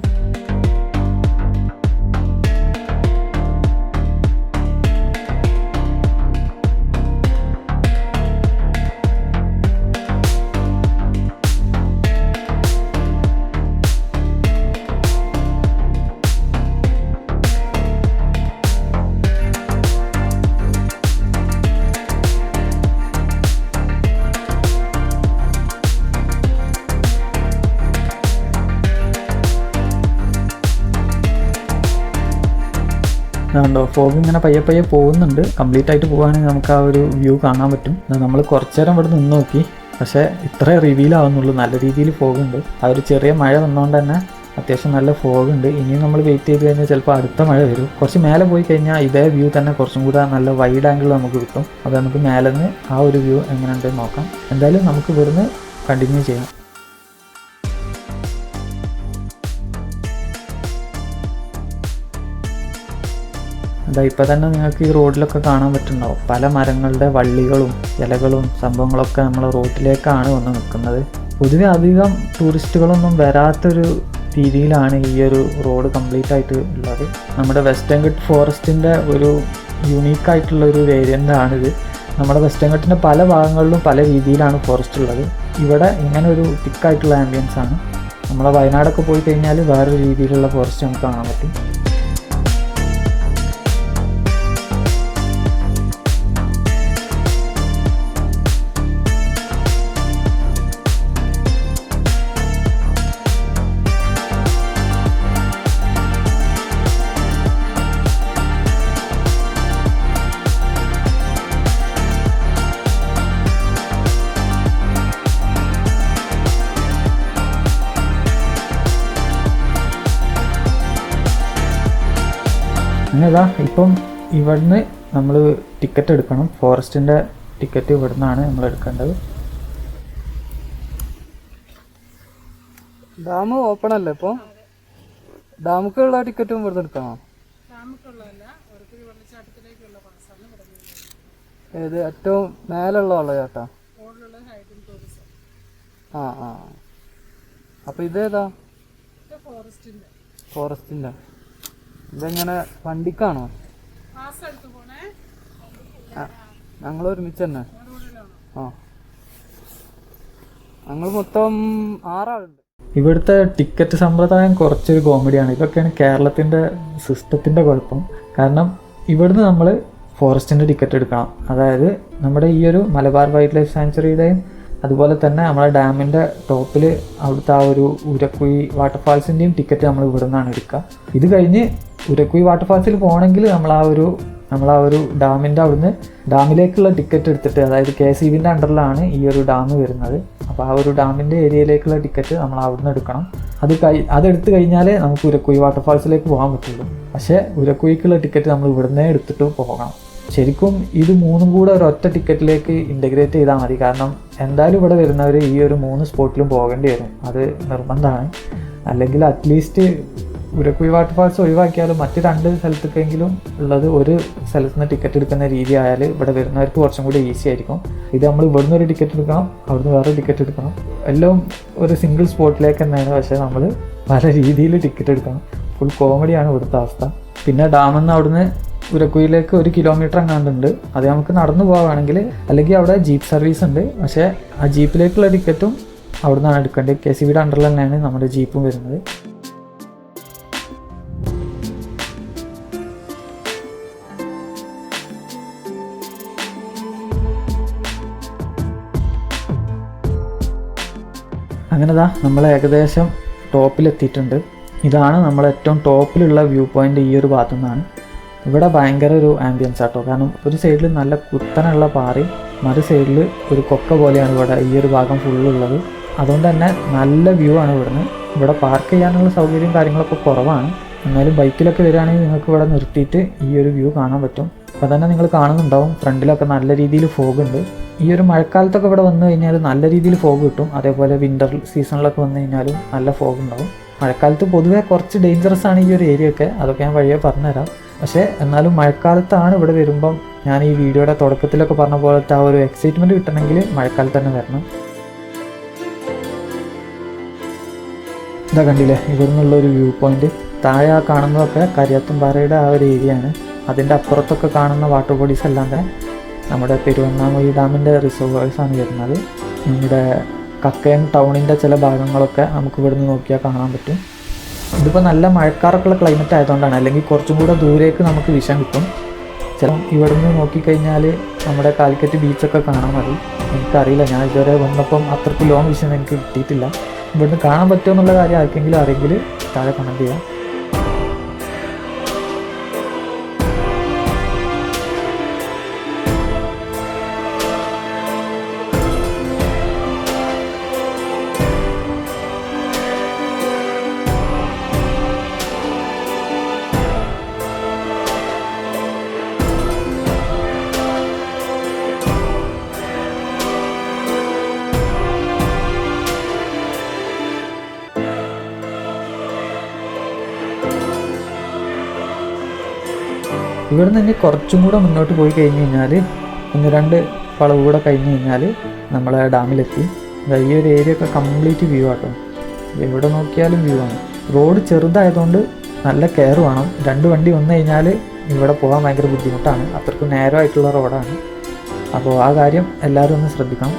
അതുകൊണ്ടോ ഫോഗ് ഇങ്ങനെ പയ്യെ പോകുന്നുണ്ട്. കംപ്ലീറ്റ് ആയിട്ട് പോകുകയാണെങ്കിൽ നമുക്ക് ആ ഒരു വ്യൂ കാണാൻ പറ്റും. നമ്മൾ കുറച്ച് നേരം ഇവിടെ നിന്ന് നോക്കി. പക്ഷേ ഇത്രേ റിവീലാവുന്നുള്ളൂ. നല്ല രീതിയിൽ ഫോഗുണ്ട്. ആ ഒരു ചെറിയ മഴ വന്നുകൊണ്ട് തന്നെ അത്യാവശ്യം നല്ല ഫോഗുണ്ട്. ഇനിയും നമ്മൾ വെയിറ്റ് ചെയ്ത് കഴിഞ്ഞാൽ ചിലപ്പോൾ അടുത്ത മഴ വരും. കുറച്ച് മേലെ പോയി കഴിഞ്ഞാൽ ഇതേ വ്യൂ തന്നെ കുറച്ചും കൂടെ നല്ല വൈഡ് ആംഗിൾ നമുക്ക് കിട്ടും. അപ്പോൾ നമുക്ക് മേലെ നിന്ന് ആ ഒരു വ്യൂ എങ്ങനെയുണ്ടെന്ന് നോക്കാം. എന്തായാലും നമുക്ക് ഇവിടുന്ന് കണ്ടിന്യൂ ചെയ്യാം. ഇപ്പോൾ തന്നെ നിങ്ങൾക്ക് ഈ റോഡിലൊക്കെ കാണാൻ പറ്റുന്നുണ്ടാവും. പല മരങ്ങളുടെ വള്ളികളും ഇലകളും സംഭവങ്ങളൊക്കെ നമ്മൾ റോഡിലേക്കാണ് വന്ന് നിൽക്കുന്നത്. പൊതുവെ അധികം ടൂറിസ്റ്റുകളൊന്നും വരാത്തൊരു രീതിയിലാണ് ഈ ഒരു റോഡ് കംപ്ലീറ്റ് ആയിട്ട് ഉള്ളത്. നമ്മുടെ വെസ്റ്റേൺ ഘട്ട് ഫോറസ്റ്റിൻ്റെ ഒരു യുണീക്കായിട്ടുള്ളൊരു വേരിയൻ്റാണിത്. നമ്മുടെ വെസ്റ്റേൺ ഘട്ടിൻ്റെ പല ഭാഗങ്ങളിലും പല രീതിയിലാണ് ഫോറസ്റ്റ് ഉള്ളത്. ഇവിടെ ഇങ്ങനെ ഒരു തിക്കായിട്ടുള്ള ആംബിയൻസ് ആണ്. നമ്മളെ വയനാടൊക്കെ പോയി കഴിഞ്ഞാൽ വേറൊരു രീതിയിലുള്ള ഫോറസ്റ്റ് നമുക്ക് കാണാൻ പറ്റും. അങ്ങനെ ഇതാ ഇപ്പം ഇവിടുന്ന് നമ്മൾ ടിക്കറ്റ് എടുക്കണം. ഫോറസ്റ്റിൻ്റെ ടിക്കറ്റ് ഇവിടുന്നാണ് നമ്മൾ എടുക്കേണ്ടത്. ഡാം ഓപ്പൺ അല്ലേ ഇപ്പോൾ? ഡാമുക്കുള്ള ടിക്കറ്റും ഇവിടുന്ന് എടുക്കണോ? ഏത് ഏറ്റവും മേലുള്ള ചേട്ടാ? ആ ആ. അപ്പം ഇതേതാ? ഫോറസ്റ്റിൻ്റെ. ഇതെങ്ങനെ വണ്ടിക്കാണോ? ഞങ്ങൾ ഒരുമിച്ച് തന്നെ. ആ, ഞങ്ങൾ മൊത്തം 6 ആളുണ്ട്. ഇവിടുത്തെ ടിക്കറ്റ് സമ്പ്രദായം കുറച്ചൊരു കോമഡിയാണ്. ഇതൊക്കെയാണ് കേരളത്തിൻ്റെ സിസ്റ്റത്തിൻ്റെ കുഴപ്പം. കാരണം ഇവിടുന്ന് നമ്മൾ ഫോറസ്റ്റിൻ്റെ ടിക്കറ്റ് എടുക്കണം. അതായത് നമ്മുടെ ഈ ഒരു മലബാർ വൈൽഡ് ലൈഫ് സാങ്ച്വറിയുടെയും അതുപോലെ തന്നെ നമ്മളെ ഡാമിൻ്റെ ടോപ്പിൽ അവിടുത്തെ ആ ഒരു ഉരക്കുഴി വാട്ടർഫാൾസിൻ്റെയും ടിക്കറ്റ് നമ്മൾ ഇവിടെ നിന്നാണ് എടുക്കുക. ഇത് കഴിഞ്ഞ് ഉരക്കുഴി വാട്ടർഫാൾസിൽ പോകണമെങ്കിൽ നമ്മൾ ആ ഒരു ഡാമിൻ്റെ അവിടുന്ന് ഡാമിലേക്കുള്ള ടിക്കറ്റ് എടുത്തിട്ട്, അതായത് KSEBിൻ്റെ അണ്ടറിലാണ് ഈ ഒരു ഡാം വരുന്നത്. അപ്പോൾ ആ ഒരു ഡാമിൻ്റെ ഏരിയയിലേക്കുള്ള ടിക്കറ്റ് നമ്മൾ അവിടുന്ന് എടുക്കണം. അതെടുത്ത് കഴിഞ്ഞാലേ നമുക്ക് ഉരക്കുഴി വാട്ടർഫാൾസിലേക്ക് പോകാൻ പറ്റുള്ളൂ. പക്ഷേ ഉരക്കുഴിക്കുള്ള ടിക്കറ്റ് നമ്മൾ ഇവിടുന്നേ എടുത്തിട്ട് പോകണം. ശരിക്കും ഇത് 3ഉം കൂടെ ഒരൊറ്റ ടിക്കറ്റിലേക്ക് ഇൻ്റഗ്രേറ്റ് ചെയ്താൽ മതി. കാരണം എന്തായാലും ഇവിടെ വരുന്നവർ ഈ ഒരു 3 സ്പോട്ടിലും പോകേണ്ടി വരും. അത് നിർബന്ധമാണ്. അല്ലെങ്കിൽ അറ്റ്ലീസ്റ്റ് ഉരക്കുഴി വാട്ടർഫാൾസ് ഒഴിവാക്കിയാലും മറ്റ് 2 സ്ഥലത്തേക്കെങ്കിലും ഉള്ളത് ഒരു സ്ഥലത്ത് നിന്ന് ടിക്കറ്റ് എടുക്കുന്ന രീതി ആയാൽ ഇവിടെ വരുന്നവർക്ക് കുറച്ചും കൂടി ഈസി ആയിരിക്കും. ഇത് നമ്മൾ ഇവിടുന്ന് ഒരു ടിക്കറ്റ് എടുക്കണം, അവിടുന്ന് വേറെ ടിക്കറ്റ് എടുക്കണം. എല്ലാം ഒരു സിംഗിൾ സ്പോട്ടിലേക്ക് തന്നെയാണ്. പക്ഷേ നമ്മൾ പല രീതിയിൽ ടിക്കറ്റ് എടുക്കണം. ഫുൾ കോമഡിയാണ് ഇവിടുത്തെ അവസ്ഥ. പിന്നെ ഡാമിൽ നിന്ന് അവിടുന്ന് ഉരക്കുയിലേക്ക് 1 കിലോമീറ്റർ എങ്ങാണ്ടുണ്ട്. അത് നമുക്ക് നടന്നു പോവുകയാണെങ്കിൽ, അല്ലെങ്കിൽ അവിടെ ജീപ്പ് സർവീസ് ഉണ്ട്. പക്ഷേ ആ ജീപ്പിലേക്കുള്ള ടിക്കറ്റും അവിടെ നിന്നാണ് എടുക്കേണ്ടത്. KSEBിയുടെ അണ്ടറിൽ തന്നെയാണ് നമ്മുടെ ജീപ്പും വരുന്നത്. അങ്ങനെതാ നമ്മൾ ഏകദേശം ടോപ്പിലെത്തിയിട്ടുണ്ട്. ഇതാണ് നമ്മൾ ഏറ്റവും ടോപ്പിലുള്ള വ്യൂ പോയിൻ്റ്. ഈ ഒരു ഭാഗത്തു നിന്നാണ്. ഇവിടെ ഭയങ്കര ഒരു ആംബിയൻസ് ആട്ടോ. കാരണം ഒരു സൈഡിൽ നല്ല കുത്തനുള്ള പാറയും മറു സൈഡിൽ ഒരു കൊക്ക പോലെയാണ് ഇവിടെ ഈ ഒരു ഭാഗം ഫുള്ളുള്ളത്. അതുകൊണ്ട് തന്നെ നല്ല വ്യൂ ആണ് ഇവിടുന്ന്. ഇവിടെ പാർക്ക് ചെയ്യാനുള്ള സൗകര്യം കാര്യങ്ങളൊക്കെ കുറവാണ്. എന്നാലും ബൈക്കിലൊക്കെ വരികയാണെങ്കിൽ നിങ്ങൾക്ക് ഇവിടെ നിർത്തിയിട്ട് ഈ ഒരു വ്യൂ കാണാൻ പറ്റും. അപ്പോൾ തന്നെ നിങ്ങൾ കാണുന്നുണ്ടാവും ഫ്രണ്ടിലൊക്കെ നല്ല രീതിയിൽ ഫോഗ് ഉണ്ട്. ഈ ഒരു മഴക്കാലത്തൊക്കെ ഇവിടെ വന്നു കഴിഞ്ഞാൽ നല്ല രീതിയിൽ ഫോഗ് കിട്ടും. അതേപോലെ വിൻ്റർ സീസണിലൊക്കെ വന്നു കഴിഞ്ഞാലും നല്ല ഫോഗ് ഉണ്ടാവും. മഴക്കാലത്ത് പൊതുവേ കുറച്ച് ഡേഞ്ചറസ് ആണ് ഈ ഒരു ഏരിയ ഒക്കെ. അതൊക്കെ ഞാൻ വഴിയെ പറഞ്ഞുതരാം. പക്ഷേ എന്നാലും മഴക്കാലത്താണ് ഇവിടെ വരുമ്പം ഞാൻ ഈ വീഡിയോയുടെ തുടക്കത്തിലൊക്കെ പറഞ്ഞ പോലത്തെ ആ ഒരു എക്സൈറ്റ്മെൻറ്റ് കിട്ടണമെങ്കിൽ മഴക്കാലത്ത് തന്നെ വരണം. ഇതാ കണ്ടില്ലേ ഇവിടെ നിന്നുള്ളൊരു വ്യൂ പോയിൻറ്റ്. താഴെ ആ കാണുന്നതൊക്കെ കരിയാത്തുംപാറയുടെ ആ ഒരു ഏരിയയാണ്. അതിൻ്റെ അപ്പുറത്തൊക്കെ കാണുന്ന വാട്ടർ ബോഡീസ് എല്ലാം തന്നെ നമ്മുടെ പെരുവണ്ണാമൊഴി ഡാമിൻ്റെ റിസർവോയേഴ്സാണ് വരുന്നത്. നമ്മുടെ കക്കയം ടൗണിൻ്റെ ചില ഭാഗങ്ങളൊക്കെ നമുക്ക് ഇവിടുന്ന് നോക്കിയാൽ കാണാൻ പറ്റും. ഇതിപ്പോൾ നല്ല മഴക്കാറൊക്കെയുള്ള ക്ലൈമറ്റ് ആയതുകൊണ്ടാണ്. അല്ലെങ്കിൽ കുറച്ചും കൂടെ ദൂരേക്ക് നമുക്ക് വിഷൻ കിട്ടും. ഇവിടുന്ന് നോക്കിക്കഴിഞ്ഞാൽ നമ്മുടെ കാലിക്കറ്റ് ബീച്ചൊക്കെ കാണാൻ മതി. എനിക്കറിയില്ല, ഞാൻ ഇതുവരെ വന്നപ്പം അത്രയ്ക്ക് ലോങ് വിഷൻ എനിക്ക് കിട്ടിയിട്ടില്ല. ഇവിടുന്ന് കാണാൻ പറ്റുമോ എന്നുള്ള കാര്യം ആർക്കെങ്കിലും അറിയെങ്കിൽ താഴെ കമൻറ്റ് ചെയ്യാം. ഇവിടെ നിന്ന് കുറച്ചും കൂടെ മുന്നോട്ട് പോയി കഴിഞ്ഞ് കഴിഞ്ഞാൽ 1-2 വളവ് കൂടെ കഴിഞ്ഞ് കഴിഞ്ഞാൽ നമ്മളെ ഡാമിലെത്തി. ഈ ഒരു ഏരിയ ഒക്കെ കംപ്ലീറ്റ് വ്യൂ ആട്ടോ. എവിടെ നോക്കിയാലും വ്യൂ ആണ്. റോഡ് ചെറുതായതുകൊണ്ട് നല്ല കെയർ വേണം. 2 വണ്ടി വന്നു കഴിഞ്ഞാൽ ഇവിടെ പോകാൻ ഭയങ്കര ബുദ്ധിമുട്ടാണ്. അത്രയ്ക്ക് നേരോ ആയിട്ടുള്ള റോഡാണ്. അപ്പോൾ ആ കാര്യം എല്ലാവരും ഒന്ന് ശ്രദ്ധിക്കണം.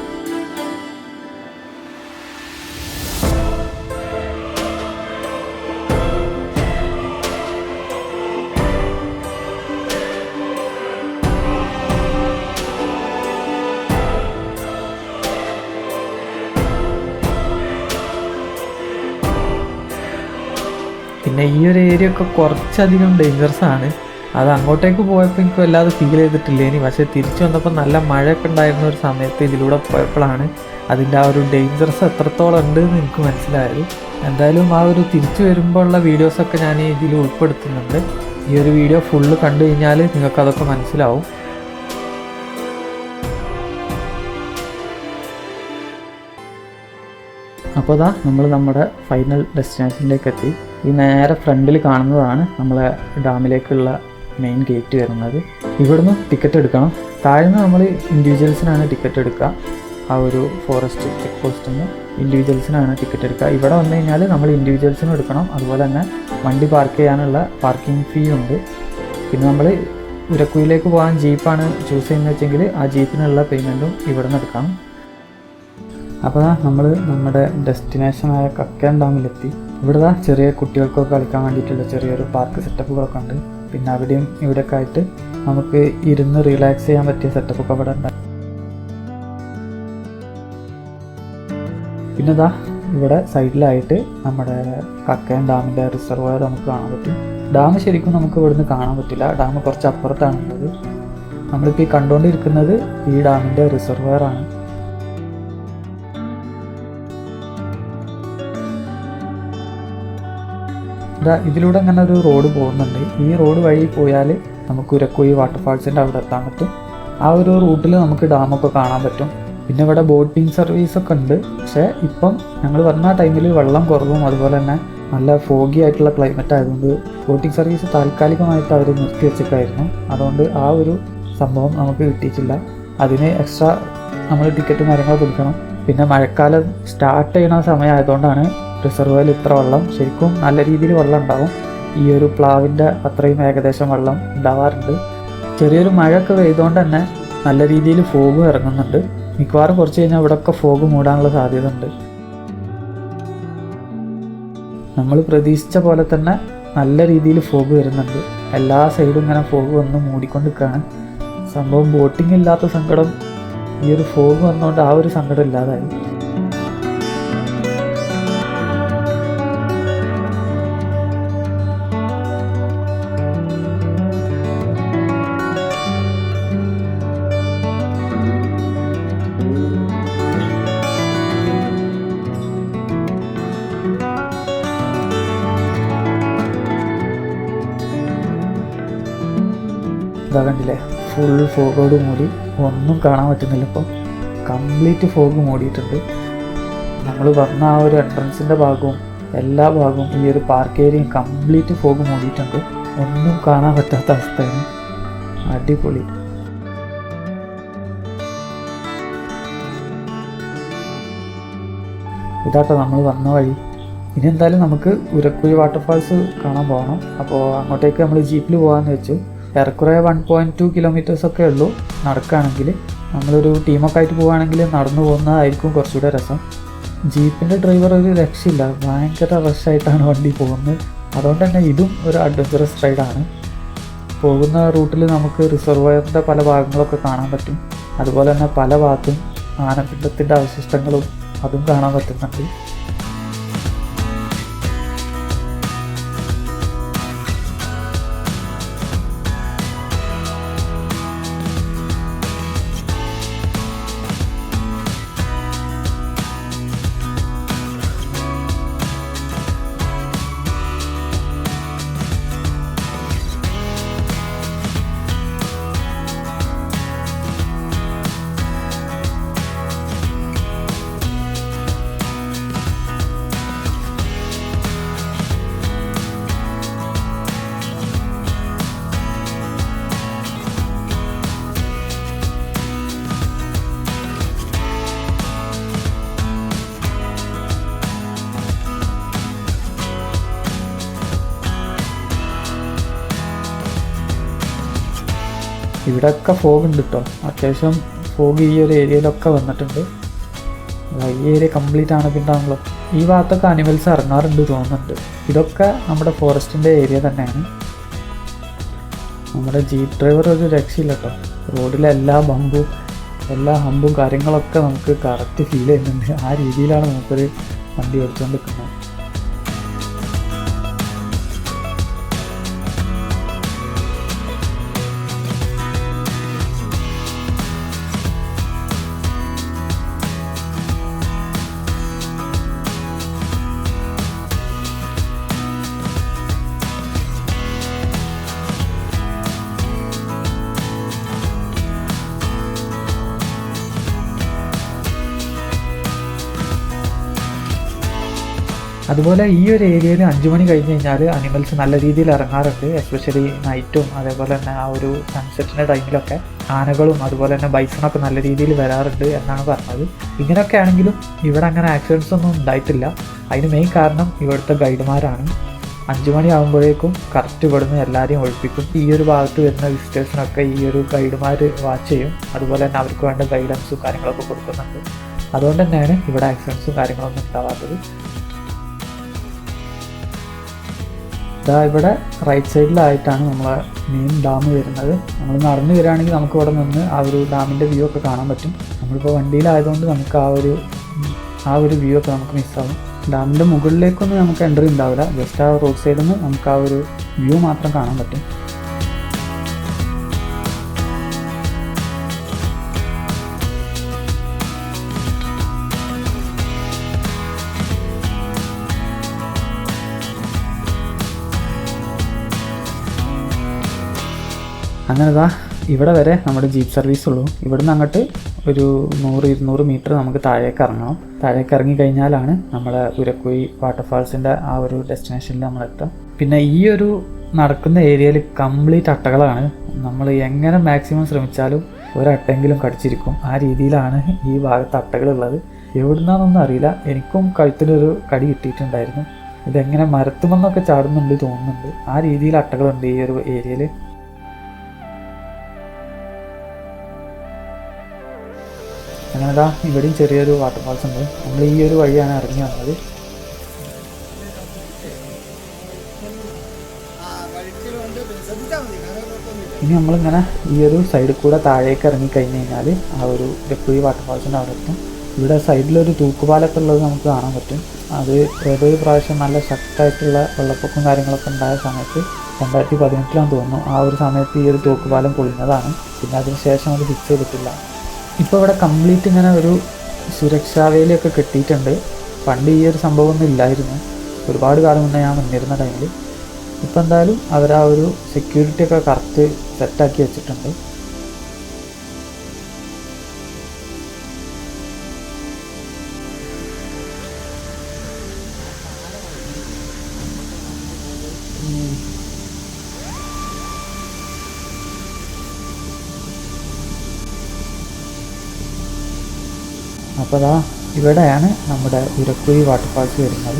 പിന്നെ ഈ ഒരു ഏരിയ ഒക്കെ കുറച്ചധികം ഡേഞ്ചറസ് ആണ്. അത് അങ്ങോട്ടേക്ക് പോയപ്പോൾ എനിക്ക് വല്ലാതെ ഫീൽ ചെയ്തിട്ടില്ല ഇനി. പക്ഷേ തിരിച്ചു വന്നപ്പോൾ നല്ല മഴയൊക്കെ ഉണ്ടായിരുന്ന ഒരു സമയത്ത് ഇതിലൂടെ പോയപ്പോഴാണ് അതിൻ്റെ ആ ഒരു ഡേഞ്ചറസ് എത്രത്തോളം ഉണ്ട് എന്ന് എനിക്ക് മനസ്സിലായത്. എന്തായാലും ആ ഒരു തിരിച്ചു വരുമ്പോൾ ഉള്ള വീഡിയോസൊക്കെ ഞാൻ ഇതിൽ ഉൾപ്പെടുത്തുന്നുണ്ട്. ഈ ഒരു വീഡിയോ ഫുള്ള് കണ്ടു കഴിഞ്ഞാൽ നിങ്ങൾക്കതൊക്കെ മനസ്സിലാവും. അപ്പോൾ അതാ നമ്മൾ നമ്മുടെ ഫൈനൽ ഡെസ്റ്റിനേഷനിലേക്ക് എത്തി. ഈ നേരെ ഫ്രണ്ടിൽ കാണുന്നതാണ് നമ്മളെ ഡാമിലേക്കുള്ള മെയിൻ ഗേറ്റ് വരുന്നത്. ഇവിടുന്ന് ടിക്കറ്റ് എടുക്കണം. താഴ്ന്ന് നമ്മൾ ഇൻഡിവിജ്വൽസിനാണ് ടിക്കറ്റ് എടുക്കുക. ആ ഒരു ഫോറസ്റ്റ് ചെക്ക് പോസ്റ്റിൽ നിന്ന് ഇൻഡിവിജ്വൽസിനാണ് ടിക്കറ്റ് എടുക്കുക. ഇവിടെ വന്നു കഴിഞ്ഞാൽ നമ്മൾ ഇൻഡിവിജ്വൽസിനും എടുക്കണം. അതുപോലെ തന്നെ വണ്ടി പാർക്ക് ചെയ്യാനുള്ള പാർക്കിംഗ് ഫീ ഉണ്ട്. പിന്നെ നമ്മൾ ഉരക്കുയിലേക്ക് പോകാൻ ജീപ്പാണ് ചൂസ് ചെയ്യുന്നത് വെച്ചെങ്കിൽ ആ ജീപ്പിനുള്ള പേയ്മെൻറ്റും ഇവിടെ നിന്ന് എടുക്കണം. അപ്പോൾ നമ്മൾ നമ്മുടെ ഡെസ്റ്റിനേഷനായ കക്കയം ഡാമിലെത്തി. ഇവിടെ ചെറിയ കുട്ടികൾക്കൊക്കെ കളിക്കാൻ വേണ്ടിയിട്ടുള്ള ചെറിയൊരു പാർക്ക് സെറ്റപ്പുകളൊക്കെ ഉണ്ട്. പിന്നെ അവിടെയും ഇവിടെയൊക്കെ ആയിട്ട് നമുക്ക് ഇരുന്ന് റിലാക്സ് ചെയ്യാൻ പറ്റിയ സെറ്റപ്പൊക്കെ അവിടെ ഉണ്ട്. പിന്നെ ഇവിടെ സൈഡിലായിട്ട് നമ്മുടെ കക്കയം ഡാമിൻ്റെ റിസർവോയർ നമുക്ക് കാണാൻ പറ്റും. ഡാം ശരിക്കും നമുക്ക് ഇവിടുന്ന് കാണാൻ പറ്റില്ല. ഡാം കുറച്ച് അപ്പുറത്താണുള്ളത്. നമ്മളിപ്പോൾ ഈ കണ്ടുകൊണ്ടിരിക്കുന്നത് ഈ ഡാമിൻ്റെ റിസർവോയറാണ്. ഇതിലൂടെ അങ്ങനെ ഒരു റോഡ് പോകുന്നുണ്ട്. ഈ റോഡ് വഴി പോയാൽ നമുക്ക് ഉരക്കുയി വാട്ടർഫാൾസിൻ്റെ അവിടെ എത്താൻ പറ്റും. ആ ഒരു റൂട്ടിൽ നമുക്ക് ഡാമൊക്കെ കാണാൻ പറ്റും. പിന്നെ ഇവിടെ ബോട്ടിംഗ് സർവീസൊക്കെ ഉണ്ട്. പക്ഷേ ഇപ്പം ഞങ്ങൾ വന്ന ടൈമിൽ വെള്ളം കുറവും അതുപോലെ തന്നെ നല്ല ഫോഗി ആയിട്ടുള്ള ക്ലൈമറ്റ് ആയതുകൊണ്ട് ബോട്ടിംഗ് സർവീസ് താൽക്കാലികമായിട്ട് അവർ നിർത്തി വെച്ചിട്ടായിരുന്നു. അതുകൊണ്ട് ആ ഒരു സംഭവം നമുക്ക് കിട്ടിയിട്ടില്ല. അതിന് എക്സ്ട്രാ നമ്മൾ ടിക്കറ്റും കാര്യങ്ങളൊക്കെ എടുക്കണം. പിന്നെ മഴക്കാലം സ്റ്റാർട്ട് ചെയ്യുന്ന സമയമായതുകൊണ്ടാണ് റിസർവോയിൽ ഇത്ര വെള്ളം. ശരിക്കും നല്ല രീതിയിൽ വെള്ളം ഉണ്ടാവും. ഈ ഒരു പ്ലാവിൻ്റെ അത്രയും ഏകദേശം വെള്ളം ഉണ്ടാവാറുണ്ട്. ചെറിയൊരു മഴയൊക്കെ പെയ്തുകൊണ്ട് തന്നെ നല്ല രീതിയിൽ ഫോഗും ഇറങ്ങുന്നുണ്ട്. മിക്കവാറും കുറച്ച് കഴിഞ്ഞാൽ ഇവിടെയൊക്കെ ഫോഗ് മൂടാനുള്ള സാധ്യത ഉണ്ട്. നമ്മൾ പ്രതീക്ഷിച്ച പോലെ തന്നെ നല്ല രീതിയിൽ ഫോഗ് വരുന്നുണ്ട്. എല്ലാ സൈഡും ഇങ്ങനെ ഫോഗ് വന്ന് മൂടിക്കൊണ്ടിരിക്കുകയാണ്. സംഭവം ബോട്ടിംഗ് ഇല്ലാത്ത സങ്കടം ഈ ഒരു ഫോഗ് വന്നുകൊണ്ട് ആ ഒരു സങ്കടം ഇല്ലാതായി. കണ്ടില്ലേ, ഫുൾ ഫോഗോട് മൂടി, ഒന്നും കാണാൻ പറ്റുന്നില്ല. ഇപ്പോൾ കംപ്ലീറ്റ് ഫോഗ് മൂടിയിട്ടുണ്ട്. നമ്മൾ വന്ന ആ ഒരു എൻട്രൻസിൻ്റെ ഭാഗവും എല്ലാ ഭാഗവും ഈ ഒരു പാർക്ക് ഏരിയയും കംപ്ലീറ്റ് ഫോഗ് മൂടിയിട്ടുണ്ട്. ഒന്നും കാണാൻ പറ്റാത്ത അവസ്ഥയാണ്. അടിപൊളി. ഇതാട്ടോ നമ്മൾ വന്ന വഴി. ഇനി എന്തായാലും നമുക്ക് ഉരക്കുഴി വാട്ടർഫാൾസ് കാണാൻ പോകണം. അപ്പോൾ അങ്ങോട്ടേക്ക് നമ്മൾ ജീപ്പിൽ പോകാമെന്ന് വെച്ചു. ഏറെക്കുറെ 1.2 കിലോമീറ്റേഴ്സൊക്കെ ഉള്ളൂ നടക്കുകയാണെങ്കിൽ. നമ്മളൊരു ടീമൊക്കെ ആയിട്ട് പോവുകയാണെങ്കിൽ നടന്നു പോകുന്നതായിരിക്കും കുറച്ചുകൂടെ രസം. ജീപ്പിൻ്റെ ഡ്രൈവർ ഒരു രക്ഷയില്ല, ഭയങ്കര റഷായിട്ടാണ് വണ്ടി പോകുന്നത്. അതുകൊണ്ട് തന്നെ ഇതും ഒരു അഡ്വഞ്ചറസ് റൈഡാണ്. പോകുന്ന റൂട്ടിൽ നമുക്ക് റിസർവോയറിൻ്റെ പല ഭാഗങ്ങളൊക്കെ കാണാൻ പറ്റും. അതുപോലെ തന്നെ പല ഭാഗത്തും ആനപ്പിണ്ടത്തിൻ്റെ അവശിഷ്ടങ്ങളും അതും കാണാൻ പറ്റുന്നുണ്ട്. ഇവിടെയൊക്കെ ഫോഗ് ഉണ്ട് കേട്ടോ. അത്യാവശ്യം ഫോഗ് ഈ ഒരു ഏരിയയിലൊക്കെ വന്നിട്ടുണ്ട്. ഈ ഏരിയ കംപ്ലീറ്റ് ആണപ്പിണ്ടാണല്ലോ. ഈ ഭാഗത്തൊക്കെ അനിമൽസ് ഇറങ്ങാറുണ്ട് തോന്നുന്നുണ്ട്. ഇതൊക്കെ നമ്മുടെ ഫോറസ്റ്റിൻ്റെ ഏരിയ തന്നെയാണ്. നമ്മുടെ ജീപ്പ് ഡ്രൈവർ ഒരു രക്ഷയില്ല കേട്ടോ. റോഡിലെ എല്ലാ ഹമ്പും കാര്യങ്ങളൊക്കെ നമുക്ക് കറക്റ്റ് ഫീൽ ചെയ്യുന്നുണ്ട്. ആ രീതിയിലാണ് നമുക്കൊരു വണ്ടി ഓടിച്ചുകൊണ്ടിരിക്കുന്നത്. അതുപോലെ ഈ ഒരു ഏരിയയിൽ 5 മണി കഴിഞ്ഞ് കഴിഞ്ഞാൽ അനിമൽസ് നല്ല രീതിയിൽ ഇറങ്ങാറുണ്ട്. എസ്പെഷ്യലി നൈറ്റും അതേപോലെ തന്നെ ആ ഒരു സൺസെറ്റിൻ്റെ ടൈമിലൊക്കെ ആനകളും അതുപോലെ തന്നെ ബൈസണൊക്കെ നല്ല രീതിയിൽ വരാറുണ്ട് എന്നാണ് പറഞ്ഞത്. ഇങ്ങനെയൊക്കെ ആണെങ്കിലും ഇവിടെ അങ്ങനെ ആക്സിഡൻസ് ഒന്നും ഉണ്ടായിട്ടില്ല. അതിന് മെയിൻ കാരണം ഇവിടുത്തെ ഗൈഡുമാരാണ്. 5 മണി ആകുമ്പോഴേക്കും കറക്റ്റ് ഇവിടുന്ന് എല്ലാവരെയും ഒഴിപ്പിക്കും. ഈ ഒരു ഭാഗത്ത് വരുന്ന വിസിറ്റേഴ്സിനൊക്കെ ഈ ഒരു ഗൈഡുമാർ വാച്ച് ചെയ്യും. അതുപോലെ തന്നെ അവർക്ക് വേണ്ട ഗൈഡൻസും കാര്യങ്ങളൊക്കെ കൊടുക്കുന്നുണ്ട്. അതുകൊണ്ട് തന്നെയാണ് ഇവിടെ ആക്സിഡൻസും കാര്യങ്ങളൊന്നും ഉണ്ടാവാത്തത്. ഇവിടെ റൈറ്റ് സൈഡിലായിട്ടാണ് നമ്മളെ മെയിൻ ഡാം വരുന്നത്. നമ്മൾ നടന്നു വരികയാണെങ്കിൽ നമുക്ക് ഇവിടെ നിന്ന് ആ ഒരു ഡാമിൻ്റെ വ്യൂ ഒക്കെ കാണാൻ പറ്റും. നമ്മളിപ്പോൾ വണ്ടിയിലായതുകൊണ്ട് നമുക്ക് ആ ഒരു വ്യൂ ഒക്കെ നമുക്ക് മിസ്സാവും. ഡാമിൻ്റെ മുകളിലേക്കൊന്നും നമുക്ക് എൻട്രി ഉണ്ടാവില്ല. ജസ്റ്റ് ആ റോഡ് സൈഡിൽ നിന്ന് നമുക്ക് ആ ഒരു വ്യൂ മാത്രം കാണാൻ പറ്റും. അങ്ങനെ ഇവിടെ വരെ നമ്മുടെ ജീപ്പ് സർവീസ് ഉള്ളൂ. ഇവിടുന്ന് അങ്ങോട്ട് ഒരു 100-200 മീറ്റർ നമുക്ക് താഴേക്ക് ഇറങ്ങണം. താഴേക്ക് ഇറങ്ങി കഴിഞ്ഞാലാണ് നമ്മളെ ഉരക്കുഴി വാട്ടർഫാൾസിൻ്റെ ആ ഒരു ഡെസ്റ്റിനേഷനിൽ നമ്മളെത്താം. പിന്നെ ഈ ഒരു നടക്കുന്ന ഏരിയയിൽ കംപ്ലീറ്റ് അട്ടകളാണ്. നമ്മൾ എങ്ങനെ മാക്സിമം ശ്രമിച്ചാലും ഒരട്ടെങ്കിലും കടിച്ചിരിക്കും. ആ രീതിയിലാണ് ഈ ഭാഗത്ത് അട്ടകളുള്ളത്. എവിടുന്നാന്നൊന്നും അറിയില്ല. എനിക്കും കഴുത്തിലൊരു കടി കിട്ടിയിട്ടുണ്ടായിരുന്നു. ഇതെങ്ങനെ മരത്തുമെന്നൊക്കെ ചാടുന്നുണ്ട് തോന്നുന്നുണ്ട്. ആ രീതിയിൽ അട്ടകളുണ്ട് ഈ ഒരു ഏരിയയിൽ. അങ്ങനെ ഇവിടെയും ചെറിയൊരു വാട്ടർഫാൾസ് ഉണ്ട്. നമ്മൾ ഈ ഒരു വഴിയാണ് ഇറങ്ങി വന്നത്. ഇനി നമ്മളിങ്ങനെ ഈ ഒരു സൈഡിൽ കൂടെ താഴേക്ക് ഇറങ്ങി കഴിഞ്ഞ് കഴിഞ്ഞാൽ ആ ഒരു ഉരക്കുഴി വാട്ടർഫാൾസിൻ്റെ അവിടെ എത്തും. ഇവിടെ സൈഡിലൊരു തൂക്കുപാലൊക്കെ ഉള്ളത് നമുക്ക് കാണാൻ പറ്റും. അത് ഏതൊരു പ്രാവശ്യം നല്ല ശക്തമായിട്ടുള്ള വെള്ളപ്പൊക്കം കാര്യങ്ങളൊക്കെ ഉണ്ടായ സമയത്ത് 2018 തോന്നുന്നു. ആ ഒരു സമയത്ത് ഈ ഒരു തൂക്കുപാലം പൊളിഞ്ഞതാണ്. പിന്നെ അതിന് ശേഷം അത് ഫിക്സ് ചെയ്തിട്ടില്ല. ഇപ്പോൾ ഇവിടെ കംപ്ലീറ്റ് ഇങ്ങനെ ഒരു സുരക്ഷാ വേലിയൊക്കെ കെട്ടിയിട്ടുണ്ട്. പണ്ട് ഈ ഒരു സംഭവമൊന്നും ഇല്ലായിരുന്നു. ഒരുപാട് കാലം മുന്നേ ഞാൻ വന്നിരുന്ന ടൈമിൽ. ഇപ്പോൾ എന്തായാലും അവർ ആ ഒരു സെക്യൂരിറ്റി ഒക്കെ കറക്റ്റ് സെറ്റാക്കി വെച്ചിട്ടുണ്ട്. അപ്പോൾ ഇവിടെയാണ് നമ്മുടെ ഉരക്കുഴി വാട്ടർഫാൾസ് വരുന്നത്.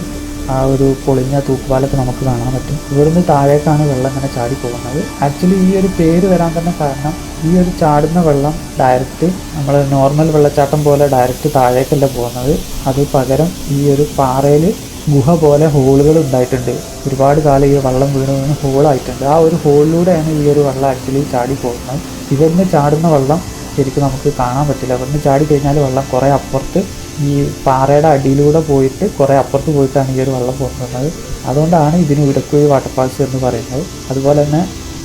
ആ ഒരു പൊളിഞ്ഞ തൂക്കുപാലൊക്കെ നമുക്ക് കാണാൻ പറ്റും. ഇവിടുന്ന് താഴേക്കാണ് വെള്ളം ഇങ്ങനെ ചാടി പോകുന്നത്. ആക്ച്വലി ഈ ഒരു പേര് വരാൻ തന്നെ കാരണം ഈ ഒരു ചാടുന്ന വെള്ളം ഡയറക്റ്റ് നമ്മൾ നോർമൽ വെള്ളച്ചാട്ടം പോലെ ഡയറക്റ്റ് താഴേക്കല്ല പോകുന്നത്. അത് പകരം ഈ ഒരു പാറയിൽ ഗുഹ പോലെ ഹോളുകൾ ഉണ്ടായിട്ടുണ്ട്. ഒരുപാട് കാലം ഈ വെള്ളം വീണ് ഹോളായിട്ടുണ്ട്. ആ ഒരു ഹോളിലൂടെയാണ് ഈ ഒരു വെള്ളം ആക്ച്വലി ചാടി പോകുന്നത്. ഇവിടുന്ന് ചാടുന്ന വെള്ളം ശരിക്കും നമുക്ക് കാണാൻ പറ്റില്ല. ഇവിടുന്ന് ചാടി കഴിഞ്ഞാൽ വെള്ളം കുറേ അപ്പുറത്ത് ഈ പാറയുടെ അടിയിലൂടെ പോയിട്ട് കുറേ അപ്പുറത്ത് പോയിട്ടാണ് ഈ ഒരു വെള്ളം പോകുന്നത്. അതുകൊണ്ടാണ് ഇതിന് ഉരക്കുഴി വാട്ടർഫാൾസ് എന്ന് പറയുന്നത്. അതുപോലെ തന്നെ